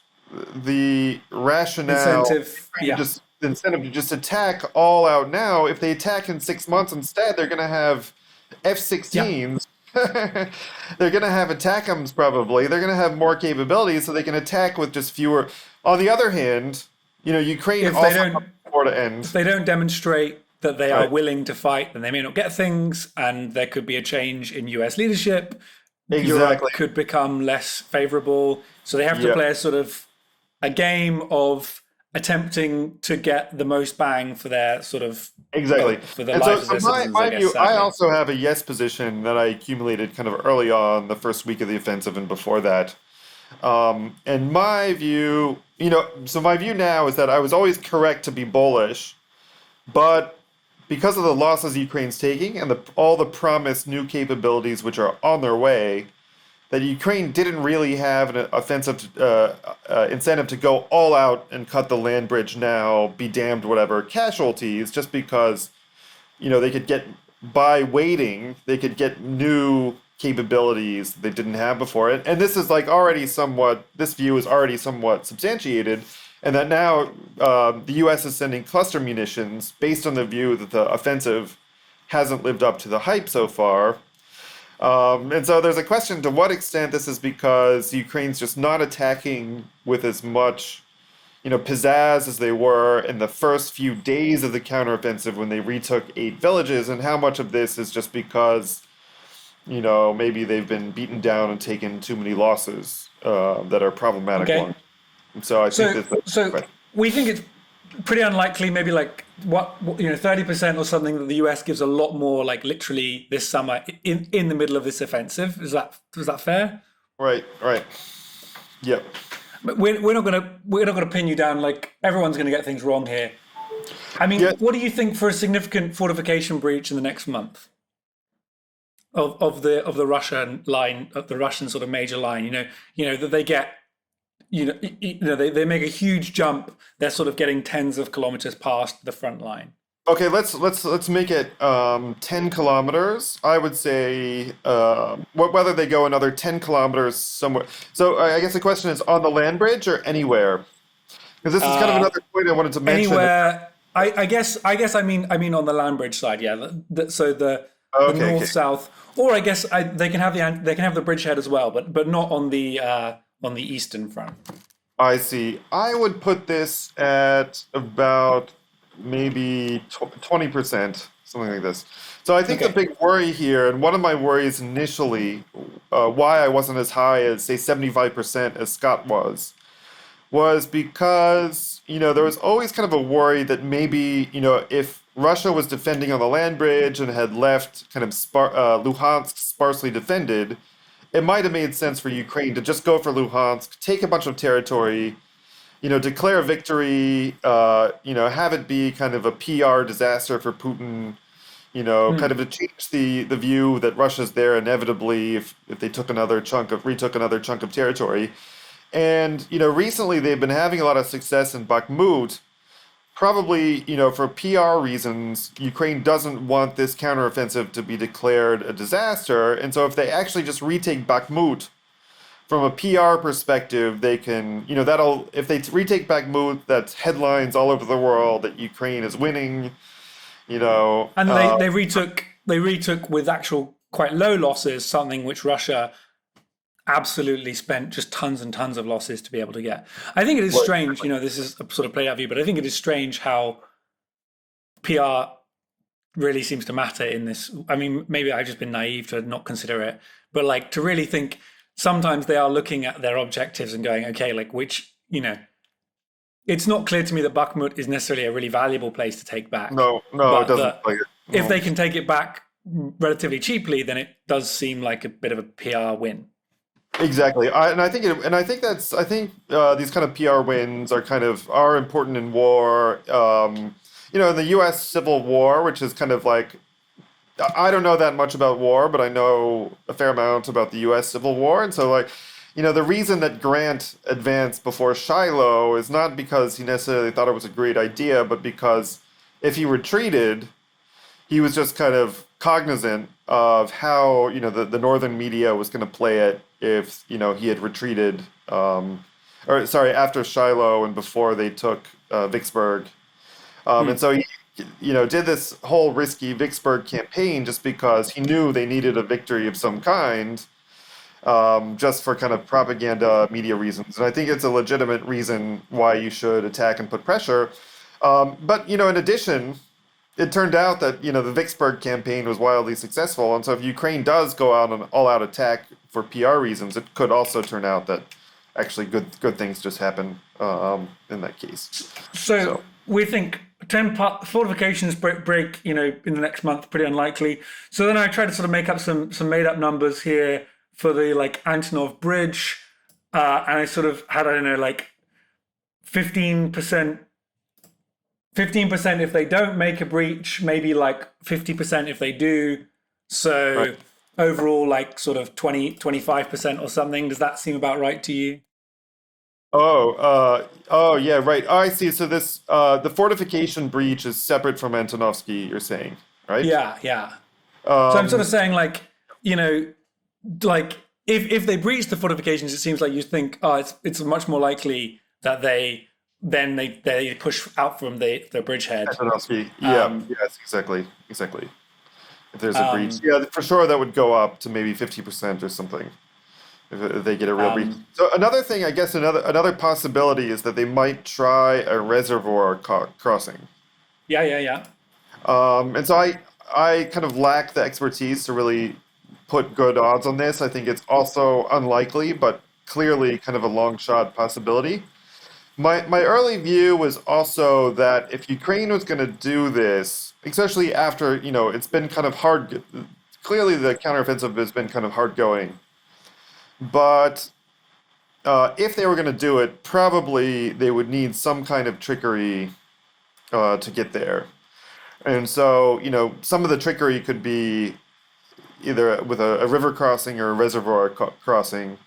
the rationale, Incentive, yeah, the incentive to just attack all out now. If they attack in 6 months instead, they're going to have yeah. F-16s. They're going to have ATACMs probably. They're going to have more capabilities so they can attack with just fewer. On the other hand, Ukraine If they also don't wants the war to if end. they don't demonstrate that they are Right. willing to fight, then they may not get things, and there could be a change in US leadership. Exactly. Europe could become less favorable. So they have to Yeah. play a sort of a game of attempting to get the most bang for their sort of Exactly. for the And so, lives of so their my, citizens, I my guess, view, I sadly. also have a yes position that I accumulated kind of early on the first week of the offensive and before that. And my view, so my view now is that I was always correct to be bullish, but because of the losses Ukraine's taking and all the promised new capabilities which are on their way, that Ukraine didn't really have an offensive incentive to go all out and cut the land bridge now, be damned whatever casualties, just because they could get by waiting, they could get new capabilities they didn't have before. And this is like this view is already somewhat substantiated, and that now the U.S. is sending cluster munitions based on the view that the offensive hasn't lived up to the hype so far. And so there's a question to what extent this is because Ukraine's just not attacking with as much pizzazz as they were in the first few days of the counteroffensive when they retook 8 villages, and how much of this is just because, maybe they've been beaten down and taken too many losses that are problematic Okay. ones. And so I think So that's the so question. we think it's pretty unlikely, maybe like 30% or something, that the US gives a lot more, like literally this summer in the middle of this offensive. Is that fair? Right, right. Yep. But we're not gonna pin you down. Like everyone's gonna get things wrong here. I Yeah. mean, what do you think for a significant fortification breach in the next month of the Russian line, of the Russian sort of major line? That they get. They make a huge jump. They're sort of getting tens of kilometers past the front line. Okay, let's make it 10 kilometers. I would say whether they go another 10 kilometers somewhere. So I guess the question is on the land bridge or anywhere? Because this is kind of Uh, another point I wanted to mention. Anywhere, I mean on the land bridge side, yeah. So the Okay, north okay. south, or I guess they can have the bridgehead as well, but not on the eastern front. I see. I would put this at about maybe 20%, something like this. So I think the Okay. big worry here, and one of my worries initially, why I wasn't as high as, say, 75% as Scott was because, there was always kind of a worry that maybe, if Russia was defending on the land bridge and had left kind of Luhansk sparsely defended, it might have made sense for Ukraine to just go for Luhansk, take a bunch of territory, declare victory, have it be kind of a PR disaster for Putin, Hmm. kind of to change the view that Russia's there inevitably if they retook another chunk of territory. And, recently they've been having a lot of success in Bakhmut. Probably, for PR reasons, Ukraine doesn't want this counteroffensive to be declared a disaster. And so if they actually just retake Bakhmut, from a PR perspective, they can, if they retake Bakhmut, that's headlines all over the world that Ukraine is winning, you know. And they retook with actual quite low losses, something which Russia absolutely spent just tons and tons of losses to be able to get. I think it is Like, strange, this is a sort of played out view, but I think it is strange how PR really seems to matter in this. I mean, maybe I've just been naive to not consider it, but like to really think sometimes they are looking at their objectives and going, okay, like it's not clear to me that Bakhmut is necessarily a really valuable place to take back, no, no, it but doesn't that like it. if No. they can take it back relatively cheaply, then it does seem like a bit of a PR win. Exactly. I think these kind of PR wins are important in war. In the U.S. Civil War, which is kind of like I don't know that much about war, but I know a fair amount about the U.S. Civil War, and so like, the reason that Grant advanced before Shiloh is not because he necessarily thought it was a great idea, but because if he retreated, he was just kind of cognizant of how the northern media was going to play it if he had retreated, or sorry, after Shiloh and before they took Vicksburg, and Hmm. so he did this whole risky Vicksburg campaign just because he knew they needed a victory of some kind, just for kind of propaganda media reasons. And I think it's a legitimate reason why you should attack and put pressure. But in addition, it turned out that the Vicksburg campaign was wildly successful, and so if Ukraine does go out on an all-out attack for PR reasons, it could also turn out that actually good things just happen in that case. So So, we think 10 fortifications break, in the next month, pretty unlikely. So then I tried to sort of make up some made up numbers here for the like Antonov Bridge, and I sort of had, I don't know, like 15%, 15% if they don't make a breach, maybe like 50% if they do. right. So overall, like sort of 25% or something. Does that seem about right to you? Oh, yeah, right. Oh, I see. So the fortification breach is separate from Antonovsky, you're saying, right? Yeah, yeah. So I'm sort Um, of saying like, you know, like if they breach the fortifications, it seems like you think, oh, it's much more likely that they push out from the bridgehead. Antonovsky, yeah, Um, yes, exactly. If there's a breach, um, yeah, for sure that would go up to maybe 50% or something if they get a real breach. um, So another thing, I guess another possibility is that they might try a reservoir crossing. yeah, yeah, yeah. And so I kind of lack the expertise to really put good odds on this. I think it's also unlikely, but clearly kind of a long shot possibility. My early view was also that if Ukraine was going to do this, especially after, it's been kind of hard, clearly the counteroffensive has been kind of hard going. But if they were going to do it, probably they would need some kind of trickery to get there. And so, some of the trickery could be either with a river crossing or a reservoir crossing.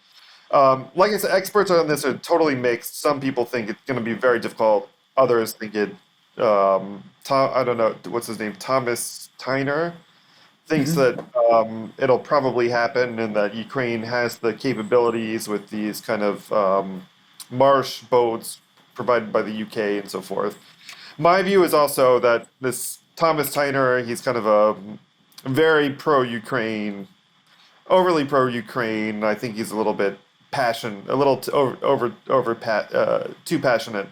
Like I said, experts on this are totally mixed. Some people think it's going to be very difficult. Others think I don't know, what's his name? Thomas Tyner thinks Hmm. that it'll probably happen and that Ukraine has the capabilities with these kind of marsh boats provided by the UK and so forth. My view is also that this Thomas Tyner, he's kind of a very pro-Ukraine, overly pro-Ukraine. I think he's a little bit a little too passionate.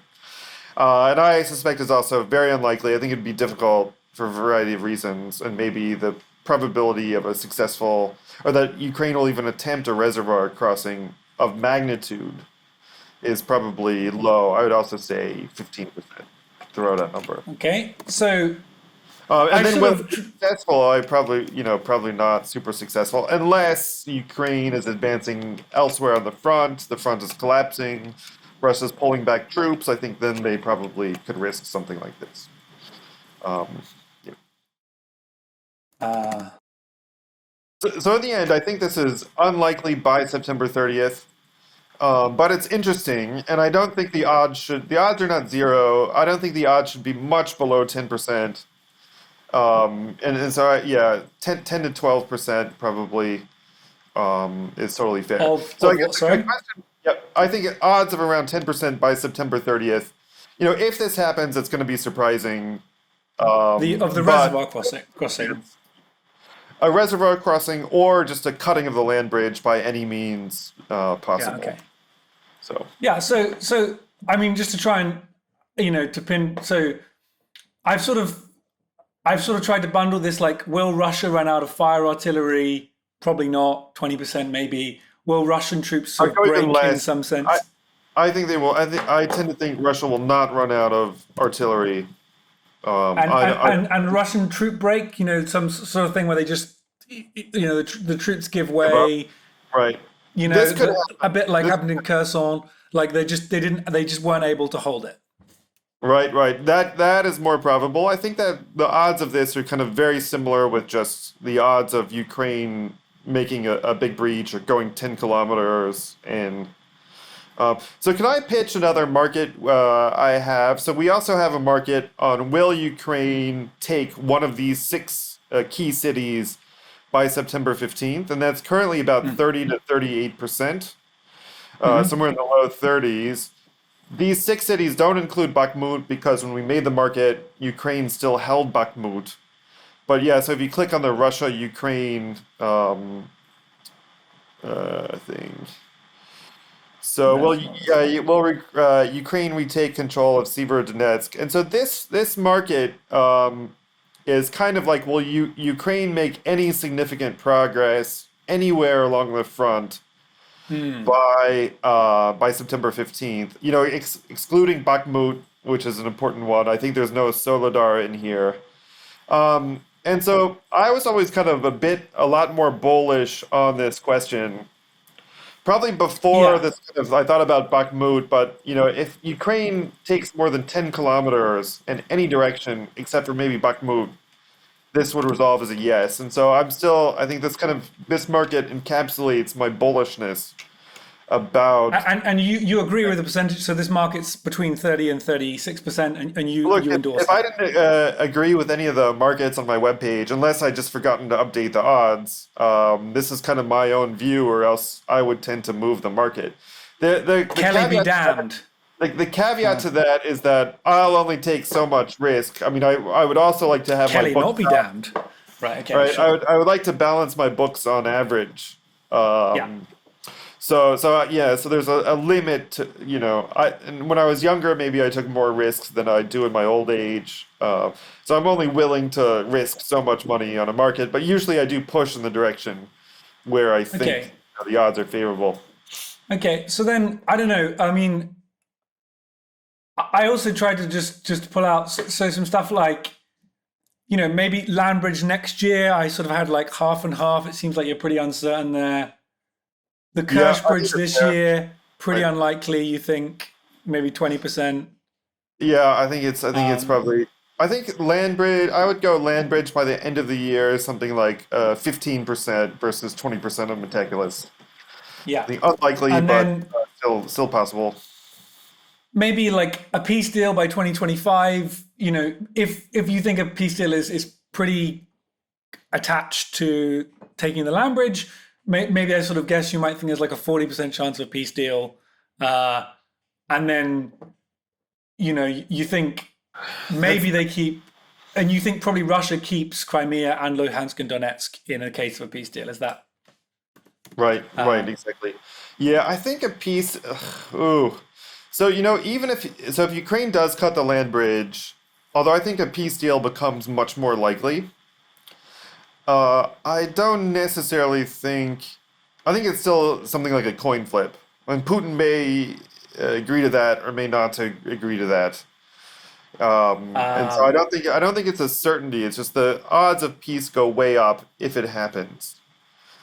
And I suspect is also very unlikely. I think it'd be difficult for a variety of reasons, and maybe the probability of a successful, or that Ukraine will even attempt a reservoir crossing of magnitude is probably low. I would also say 15%. Throw that number. Okay. So And I then sort whether of it's successful, I probably, probably not super successful, unless Ukraine is advancing elsewhere on the front. The front is collapsing. Russia's pulling back troops. I think then they probably could risk something like this. Um, Uh, So in the end, I think this is unlikely by September 30th. But it's interesting, and I don't think the odds are not zero. I don't think the odds should be much below 10%. And so, yeah, 10 to 12% probably is totally fair. So I of guess what? the Sorry, question, yep, I think odds of around 10% by September 30th. If this happens, it's going to be surprising. the But reservoir crossing. it's a reservoir crossing or just a cutting of the land bridge by any means Yeah. possible. Okay. So. Yeah. So I mean, just to try and to pin. So I've sort of I've sort of tried to bundle this like, will Russia run out of fire artillery? Probably not. 20% maybe. Will Russian troops I sort of go even break in less. some I, sense? I think they will. I tend to think Russia will not run out of artillery. And Russian troop break, some sort of thing where they just, the troops give Give up. way, Right. This could a happen. bit like This, happened in Kherson, like they just weren't able to hold it. right. That is more probable. I think that the odds of this are kind of very similar with just the odds of Ukraine making a big breach or going 10 kilometers. And so, can I pitch another market I have? So, we also have a market on will Ukraine take one of these six key cities by September 15th, and that's currently about 30 to 38%, Mm-hmm. somewhere in the low 30s. These six cities don't include Bakhmut because when we made the market, Ukraine still held Bakhmut. But yeah, so if you click on the Russia Ukraine thing, so That's well, not yeah, Ukraine retake control of Severodonetsk, and so this market is kind of like, will Ukraine make any significant progress anywhere along the front Hmm. by September 15th? Excluding Bakhmut, which is an important one. I think there's no Soledar in here. And so I was always kind of a lot more bullish on this question. Probably before Yeah. this, I thought about Bakhmut, but if Ukraine takes more than 10 kilometers in any direction except for maybe Bakhmut, this would resolve as a yes. And so I think this market encapsulates my bullishness about. And you agree with the percentage? So this market's between 30 and 36%, and Look, you endorse if I that. didn't agree with any of the markets on my webpage, unless I just forgotten to update the odds, this is kind of my own view, or else I would tend to move the market. The Kelly be caveat to that, damned. the caveat to that is that I'll only take so much risk. I mean, I would also like to have my Kelly books not be out, damned. Right. Okay. right? Sure. I would like to balance my books on average. Yeah. Um, yeah, so there's a limit to, and when I was younger, maybe I took more risks than I do in my old age. So I'm only willing to risk so much money on a market, but usually I do push in the direction where I think Okay. the odds are favorable. Okay. So then I don't know. I mean, I also tried to just pull out so some stuff like maybe land bridge next year. I sort of had like half and half. It seems like you're pretty uncertain there. The Yeah, Kersh I think bridge it's this fair. year, pretty Right. unlikely. You think maybe 20%. Yeah, I think it's Um, probably. I think land bridge. I would go land bridge by the end of the year, something like 15% versus 20% on Meticulous. I yeah, think unlikely, and but then still possible. maybe like a peace deal by 2025. If you think a peace deal is pretty attached to taking the land bridge, maybe I sort of guess you might think there's like a 40% chance of a peace deal, uh, and then you think That's maybe they keep, and you think probably Russia keeps Crimea and Luhansk and Donetsk in a case of a peace deal. Is that? right, Uh, exactly. Yeah, I think a peace. Ooh, so even if Ukraine does cut the land bridge, although I think a peace deal becomes much more likely, I don't necessarily think. I think it's still something like a coin flip. And Putin may agree to that or may not to agree to that. And so um, I don't think it's a certainty. It's just the odds of peace go way up if it happens.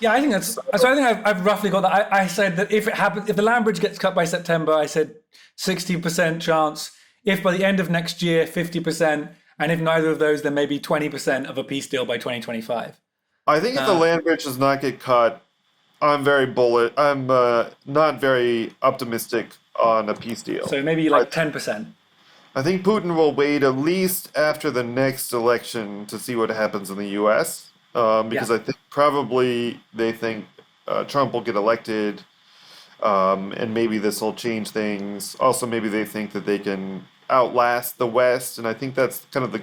Yeah, I think that's So, so. I think I've roughly got that. I said that if it happens, if the land bridge gets cut by September, I said 60% chance. If by the end of next year, 50%, And if neither of those, then maybe 20% of a peace deal by 2025. I think if the Uh, land bridge does not get cut, I'm very bullish. I'm not very optimistic on a peace deal. so maybe I, like 10%. I think Putin will wait at least after the next election to see what happens in the U.S. Yeah. Because I think probably they think Trump will get elected, and maybe this will change things. Also, maybe they think that they can outlast the West, and I think that's kind of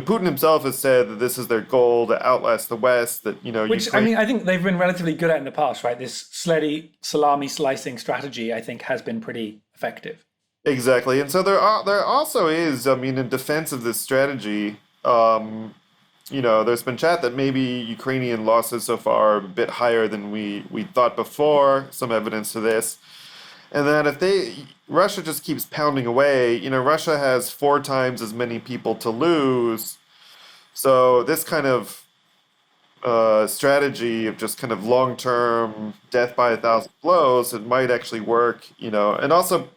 Putin himself has said that this is their goal to outlast the West. That Which, I Ukraine. mean, I think they've been relatively good at in the past, right? This steady salami slicing strategy, I think, has been pretty effective. Exactly, and so there also is, I mean, in defense of this strategy, there's been chat that maybe Ukrainian losses so far are a bit higher than we thought before. Some evidence to this, and that if Russia just keeps pounding away, Russia has 4 times as many people to lose. So this kind of strategy of just kind of long-term death by a thousand blows, it might actually work, and also.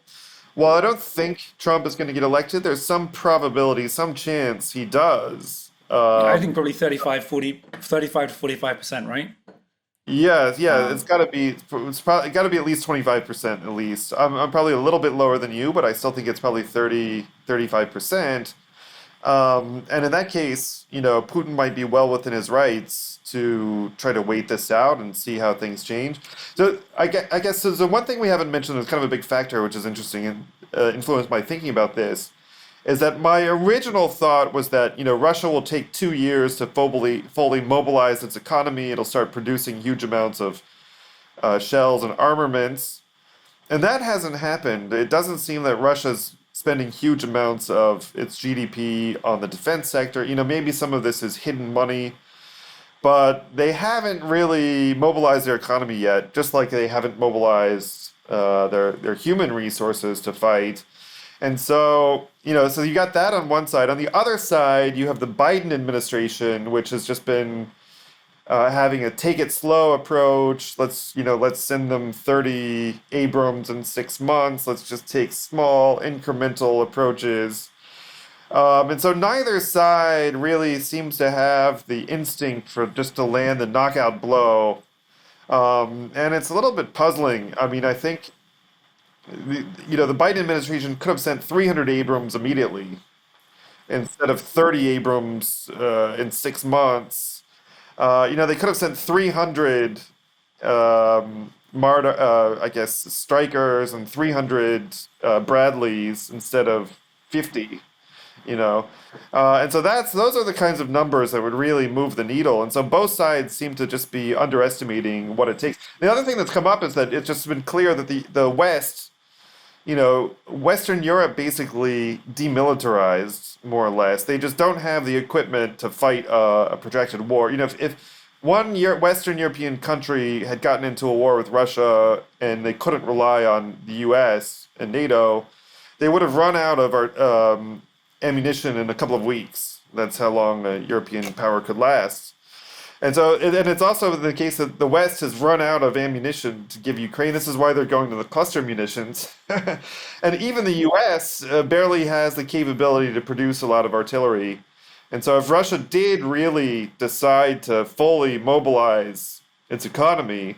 While I don't think Trump is going to get elected, there's some probability, some chance he does. Yeah, I think probably 35 to 45%, right? Yeah, yeah, it's Um, got to be. It's probably got to be at least 25% at least. I'm probably a little bit lower than you, but I still think it's probably 35%. And in that case, Putin might be well within his rights to try to wait this out and see how things change. So I guess so the one thing we haven't mentioned is kind of a big factor, which is interesting and influenced my thinking about this, is that my original thought was that Russia will take 2 years to fully mobilize its economy. It'll start producing huge amounts of shells and armaments. And that hasn't happened. It doesn't seem that Russia's spending huge amounts of its GDP on the defense sector. Maybe some of this is hidden money, but they haven't really mobilized their economy yet, just like they haven't mobilized their human resources to fight. And so you got that on one side. On the other side, you have the Biden administration, which has just been having a take it slow approach. Let's send them 30 Abrams in 6 months. Let's just take small incremental approaches. And so neither side really seems to have the instinct for just to land the knockout blow. And it's a little bit puzzling. I mean, I think the Biden administration could have sent 300 Abrams immediately instead of 30 Abrams in 6 months. They could have sent 300 I guess, strikers and 300 Bradleys instead of 50. And so those are the kinds of numbers that would really move the needle. And so both sides seem to just be underestimating what it takes. The other thing that's come up is that it's just been clear that the West, Western Europe basically demilitarized more or less. They just don't have the equipment to fight a protracted war. If one Western European country had gotten into a war with Russia and they couldn't rely on the U.S. and NATO, they would have run out of our ammunition in a couple of weeks. That's how long a European power could last. And so, and it's also the case that the West has run out of ammunition to give Ukraine. This is why they're going to the cluster munitions. And even the U.S. Barely has the capability to produce a lot of artillery. And so if Russia did really decide to fully mobilize its economy,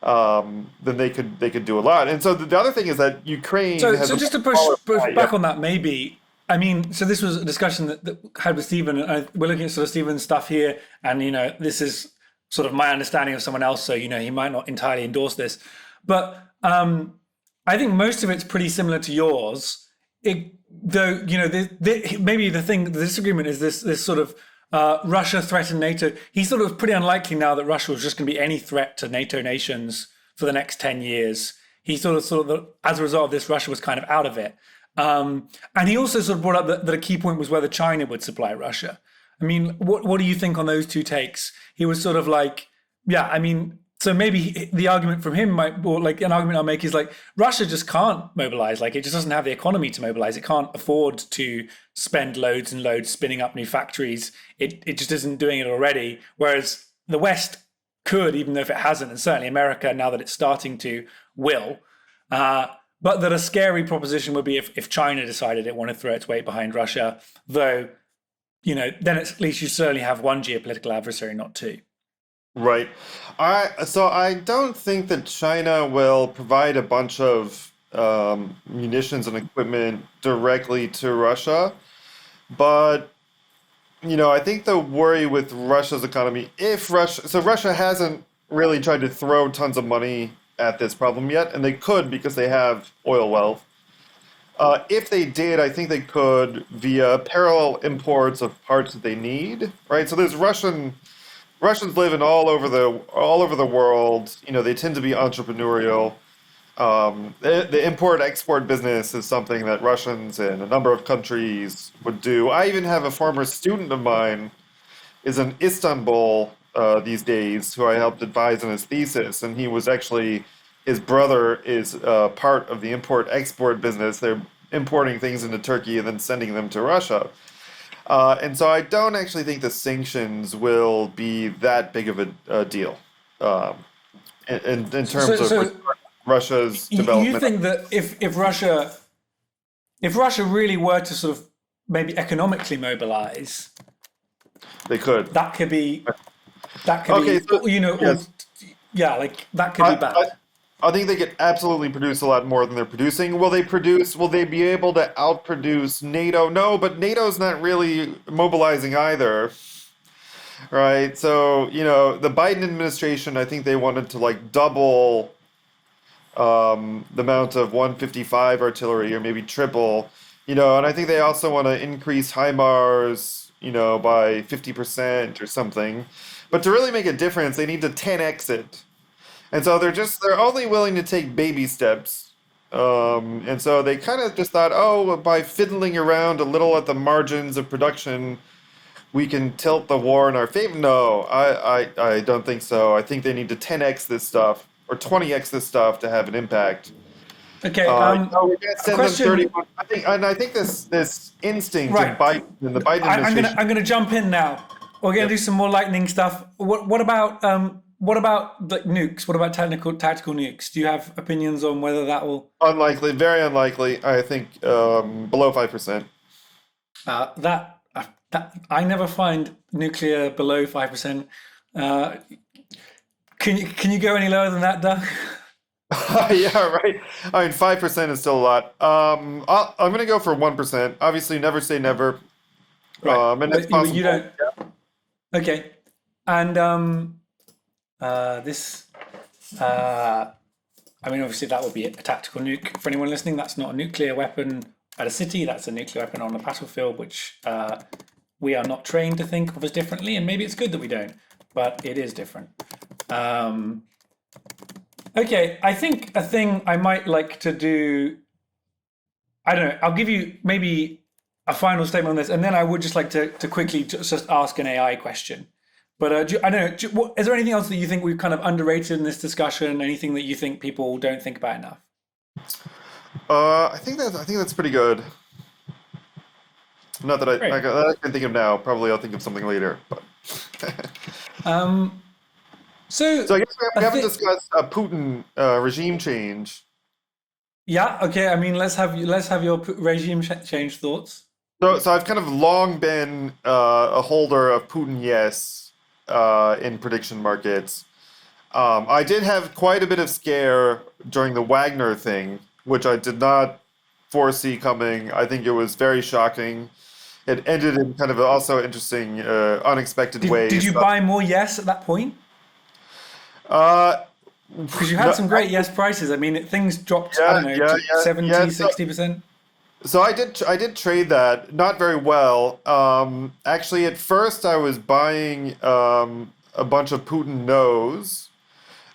then they could do a lot. And so the other thing is that Ukraine has So a just much to push, smaller push pie. Yeah. back on that, maybe. I mean, so this was a discussion that I had with Stephen. And we're looking at sort of Stephen's stuff here, and this is sort of my understanding of someone else. So he might not entirely endorse this, but I think most of it's pretty similar to yours. Though maybe the disagreement is this sort of Russia threatened NATO. He's sort of pretty unlikely now that Russia was just going to be any threat to NATO nations for the next 10 years. He sort of as a result of this, Russia was kind of out of it. And he also sort of brought up that a key point was whether China would supply Russia. I mean, what do you think on those two takes? He was sort of like, yeah, I mean, so maybe the argument from him or like an argument I'll make is like Russia just can't mobilize. Like it just doesn't have the economy to mobilize. It can't afford to spend loads and loads spinning up new factories. It just isn't doing it already. Whereas the West could, even though if it hasn't, and certainly America, now that it's starting to, will. But that a scary proposition would be if China decided it wanted to throw its weight behind Russia, though then at least you certainly have one geopolitical adversary, not two. Right. I don't think that China will provide a bunch of munitions and equipment directly to Russia, but I think the worry with Russia's economy, if Russia hasn't really tried to throw tons of money at this problem yet, and they could because they have oil wealth. If they did, I think they could via parallel imports of parts that they need, right? So there's Russians live in all over the world. They tend to be entrepreneurial. The import-export business is something that Russians in a number of countries would do. I even have a former student of mine is in Istanbul these days who I helped advise on his thesis, and his brother is part of the import-export business. They're importing things into Turkey and then sending them to Russia. And so I don't actually think the sanctions will be that big of a deal in terms So, of so Russia's you development. think that if Russia really were to sort of maybe economically mobilize, They could. that could be Okay, so or yes, yeah, like that could be I, I bad. I think they could absolutely produce a lot more than they're producing. Will they produce? Will they be able to outproduce NATO? No, but NATO's not really mobilizing either, right? So the Biden administration, I think they wanted to like double the amount of 155 artillery or maybe triple, and I think they also want to increase HIMARS, by 50% or something. But to really make a difference, they need to 10x it. And so they're only willing to take baby steps. And so they kind of just thought, oh, by fiddling around a little at the margins of production, we can tilt the war in our favor. No, I don't think so. I think they need to 10x this stuff or 20x this stuff to have an impact. Okay, We can't a send them question. 31. I think this instinct of Right, Biden and the Biden I'm gonna administration. I'm gonna jump in now. We're gonna do Yep. some more lightning stuff. What about the nukes? What about tactical nukes? Do you have opinions on whether that will Unlikely, very unlikely. I think below 5%. that I never find nuclear below 5%. Uh, can you go any lower than that, Doug? Yeah, right. I mean, 5% is still a lot. I'm going to go for 1%. Obviously, never say never. Right, And it's but you possible. don't. Okay, and this. Uh, I mean, obviously, that would be a tactical nuke. For anyone listening, that's not a nuclear weapon at a city. That's a nuclear weapon on a battlefield, which we are not trained to think of as differently. And maybe it's good that we don't, but it is different. Um, okay, I think a thing I might like to do. I don't know. I'll give you maybe a final statement on this, and then I would just like to quickly just ask an AI question. But I don't know. Is there anything else that you think we've kind of underrated in this discussion? Anything that you think people don't think about enough? I think that's pretty good. Not that Great. that I can think of now. Probably I'll think of something later. But Um, so so I guess I we haven't think, discussed Putin regime change. yeah, okay. I mean, let's have your regime change thoughts. So I've kind of long been a holder of Putin yes in prediction markets. I did have quite a bit of scare during the Wagner thing, which I did not foresee coming. I think it was very shocking. It ended in kind of also interesting, unexpected Did ways. you buy more yes at that point? Uh, Because you had no, some great yes prices. I mean, things dropped, I don't yeah, know, yeah, to yeah, yeah. 70, 60%. So I did trade that not very well. Actually, at first I was buying a bunch of Putin knows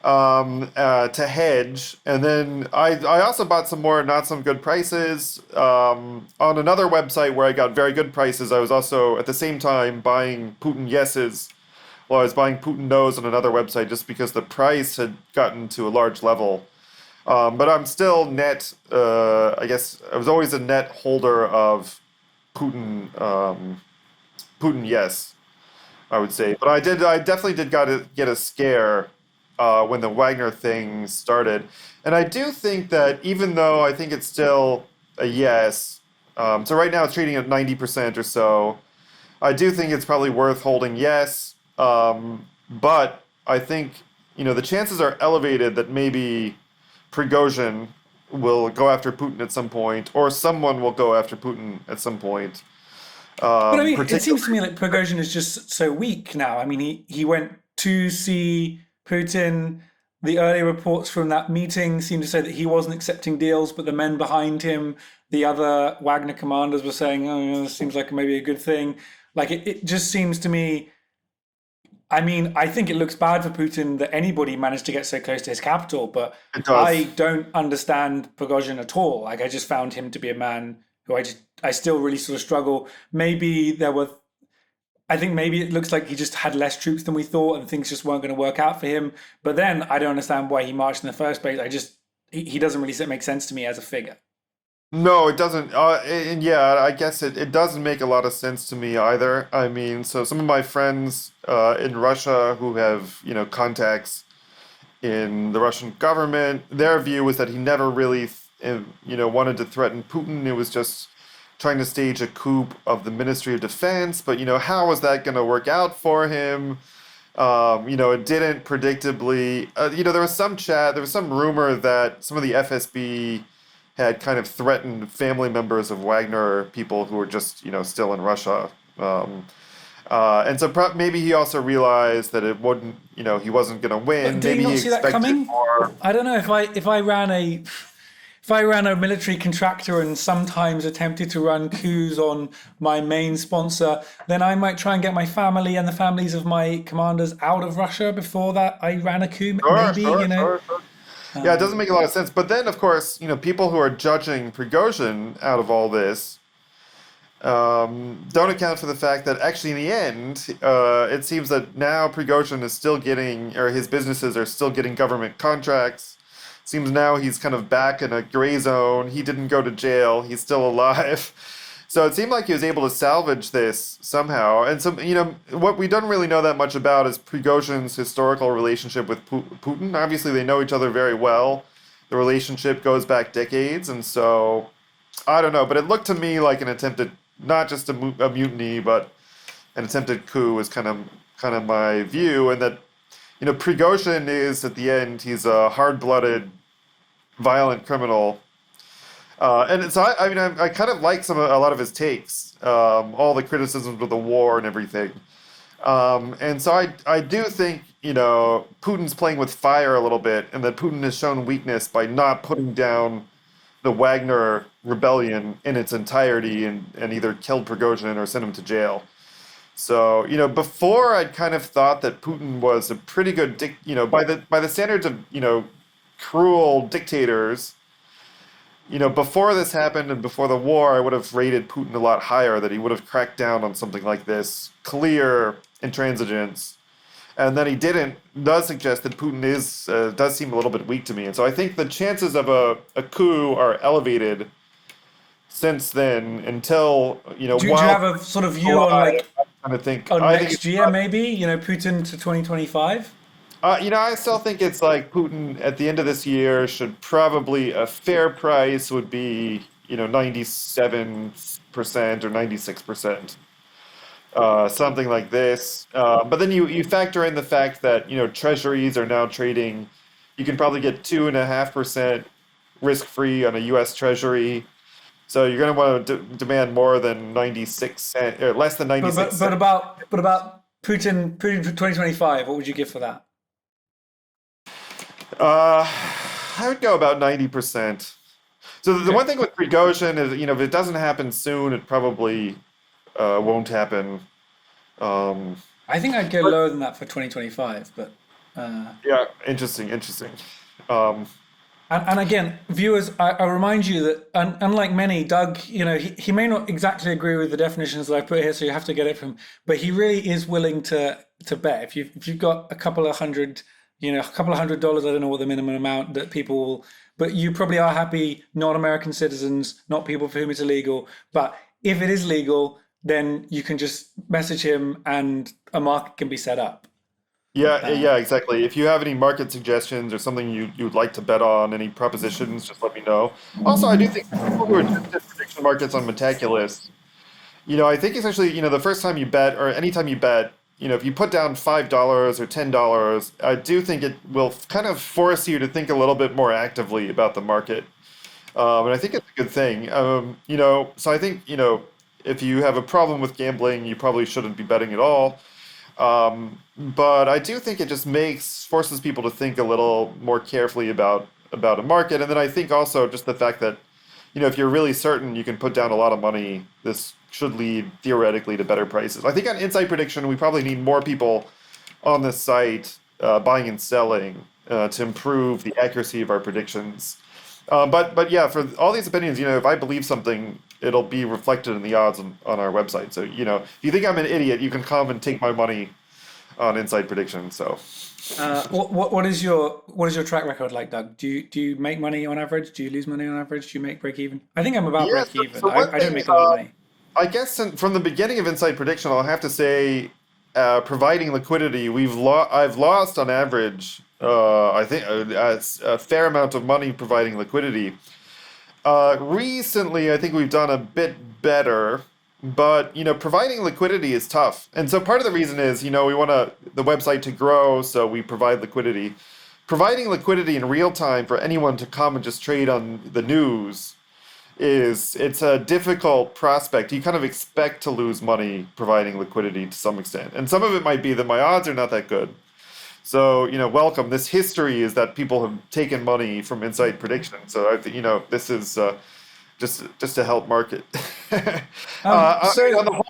to hedge. And then I also bought some more not some good prices on another website where I got very good prices. I was also at the same time buying Putin yeses. Well, I was buying Putin knows on another website just because the price had gotten to a large level. But I'm still net. I guess I was always a net holder of Putin. Putin, yes, I would say. But I definitely did get a scare when the Wagner thing started, and I do think that even though I think it's still a yes, so right now it's trading at 90% or so. I do think it's probably worth holding, yes. But I think, the chances are elevated that maybe Prigozhin will go after Putin at some point, or someone will go after Putin at some point. But I mean, it seems to Particularly, me like Prigozhin is just so weak now. I mean, he went to see Putin. The early reports from that meeting seemed to say that he wasn't accepting deals, but the men behind him, the other Wagner commanders, were saying, "Oh, this seems like maybe a good thing." Like it just seems to me. I mean, I think it looks bad for Putin that anybody managed to get so close to his capital, but it I does. don't understand Prigozhin at all. Like I just found him to be a man who I still really sort of struggle. Maybe there were I think maybe it looks like he just had less troops than we thought and things just weren't going to work out for him. But then I don't understand why he marched in the first place. He doesn't really make sense to me as a figure. No, it doesn't. And yeah, I guess it doesn't make a lot of sense to me either. I mean, so some of my friends in Russia who have, contacts in the Russian government, their view was that he never really, wanted to threaten Putin. It was just trying to stage a coup of the Ministry of Defense. But, how was that going to work out for him? It didn't predictably. There was some chat, there was some rumor that some of the FSB had kind of threatened family members of Wagner people who were just, still in Russia. And so maybe he also realized that it wouldn't, he wasn't going to But win. did he Maybe he not see that expected coming? more. I don't know if I ran a military contractor and sometimes attempted to run coups on my main sponsor, then I might try and get my family and the families of my commanders out of Russia before that I ran a coup, Sure, maybe, sure, sure, sure. Yeah, it doesn't make a lot of sense. But then, of course, people who are judging Prigozhin out of all this don't account for the fact that actually, in the end, it seems that now Prigozhin is still getting, or his businesses are still getting government contracts. Seems now he's kind of back in a gray zone. He didn't go to jail. He's still alive. So it seemed like he was able to salvage this somehow. And so, what we don't really know that much about is Prigozhin's historical relationship with Putin. Obviously, they know each other very well. The relationship goes back decades, and so I don't know. But it looked to me like an attempted, not just a mutiny, but an attempted coup is kind of my view, and that Prigozhin is at the end he's a hard-blooded, violent criminal and so I mean, I kind of like a lot of his takes, all the criticisms of the war and everything. And so I do think, Putin's playing with fire a little bit, and that Putin has shown weakness by not putting down the Wagner rebellion in its entirety and either killed Prigozhin or sent him to jail. So, before I'd kind of thought that Putin was a pretty good by the standards of, cruel dictators. Before this happened and before the war, I would have rated Putin a lot higher, that he would have cracked down on something like this, clear intransigence. And then he didn't, does suggest that Putin does seem a little bit weak to me. And so I think the chances of a coup are elevated since then until, Do you while have a sort of view on alive, like I kind of think, on I think next year, maybe, Putin to 2025? I still think it's like Putin at the end of this year should probably a fair price would be, 97% or 96%, something like this. But then you factor in the fact that, treasuries are now trading, you can probably get 2.5% risk free on a US treasury. So you're going to want to demand more than 96 cent, or less than But 96 but but cents. about but about Putin for 2025, what would you give for that? Uh, I would go about 90%. So the Okay. one thing with Prigozhin is, if it doesn't happen soon, it probably won't happen. Um, I think I'd go but lower than that for 2025, but yeah, interesting, interesting. Um, and again, viewers, I remind you that unlike many, Doug, he may not exactly agree with the definitions that I put here, so you have to get it from. But he really is willing to bet. If you've got a couple of hundred, a couple of $100, I don't know what the minimum amount that people will, but you probably are happy, not American citizens, not people for whom it's illegal. But if it is legal, then you can just message him, and a market can be set up. yeah, yeah, exactly. If you have any market suggestions or something you'd like to bet on, any propositions, just let me know. Also, I do think people who are just at prediction markets on Metaculus, I think essentially, the first time you bet or anytime you bet, if you put down $5 or $10, I do think it will kind of force you to think a little bit more actively about the market. And I think it's a good thing. So I think, if you have a problem with gambling, you probably shouldn't be betting at all. But I do think it just forces people to think a little more carefully about a market. And then I think also just the fact that, if you're really certain you can put down a lot of money, this should lead theoretically to better prices. I think on Insight Prediction, we probably need more people on this site buying and selling to improve the accuracy of our predictions. But yeah, for all these opinions, if I believe something, it'll be reflected in the odds on our website. So, if you think I'm an idiot, you can come and take my money on Insight Prediction. So, what is your track record like, Doug? Do you make money on average? Do you lose money on average? Do you make break even? I think I'm about yeah. break even. So one I don't thing, make a lot of money. I guess from the beginning of Insight Prediction, I'll have to say, providing liquidity, I've lost on average, I think a fair amount of money providing liquidity. Recently, I think we've done a bit better, but providing liquidity is tough. And so part of the reason is, we want the website to grow, so we provide liquidity. Providing liquidity in real time for anyone to come and just trade on the news it's a difficult prospect. You kind of expect to lose money providing liquidity to some extent. And some of it might be that my odds are not that good. So, welcome. This history is that people have taken money from Insight Prediction. So, this is just to help market. On the whole,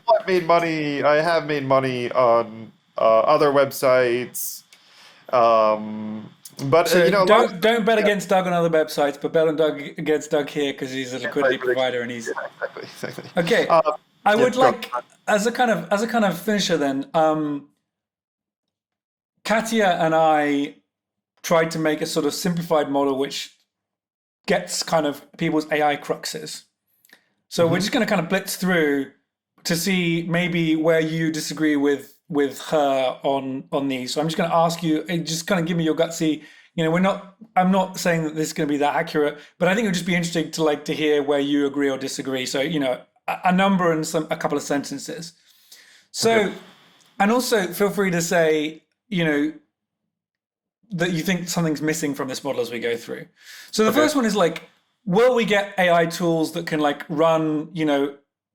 I have made money on other websites. But So don't bet yeah, against Doug on other websites, but bet on Doug against Doug here because he's a liquidity Insight Prediction. provider and he's Yeah, exactly. okay. I Yeah, would go. like as a kind of finisher then. Katya and I tried to make a sort of simplified model which gets kind of people's AI cruxes. So we're Hmm. just going to kind of blitz through to see maybe where you disagree with her on these. So I'm just going to ask you, just kind of give me your gutsy. I'm not saying that this is going to be that accurate, but I think it would just be interesting to hear where you agree or disagree. So a number and a couple of sentences. Okay. So, and also feel free to say that you think something's missing from this model as we go through. So the Okay. first one is will we get AI tools that can run,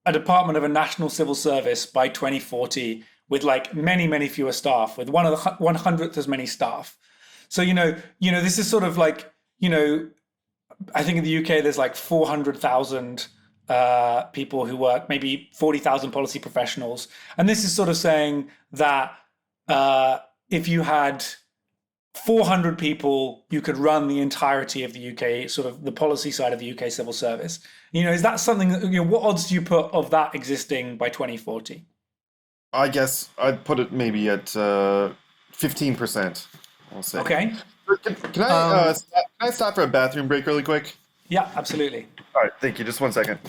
a department of a national civil service by 2040 with many, many fewer staff, with 1/100th as many staff. So, this is sort of I think in the UK there's 400,000 people who work, maybe 40,000 policy professionals. And this is sort of saying that if you had 400 people, you could run the entirety of the UK, sort of the policy side of the UK civil service. Is that something that, what odds do you put of that existing by 2040? I guess I'd put it maybe at 15%, I'll say. Okay. Can I stop for a bathroom break really quick? Yeah, absolutely. All right, thank you. Just one second.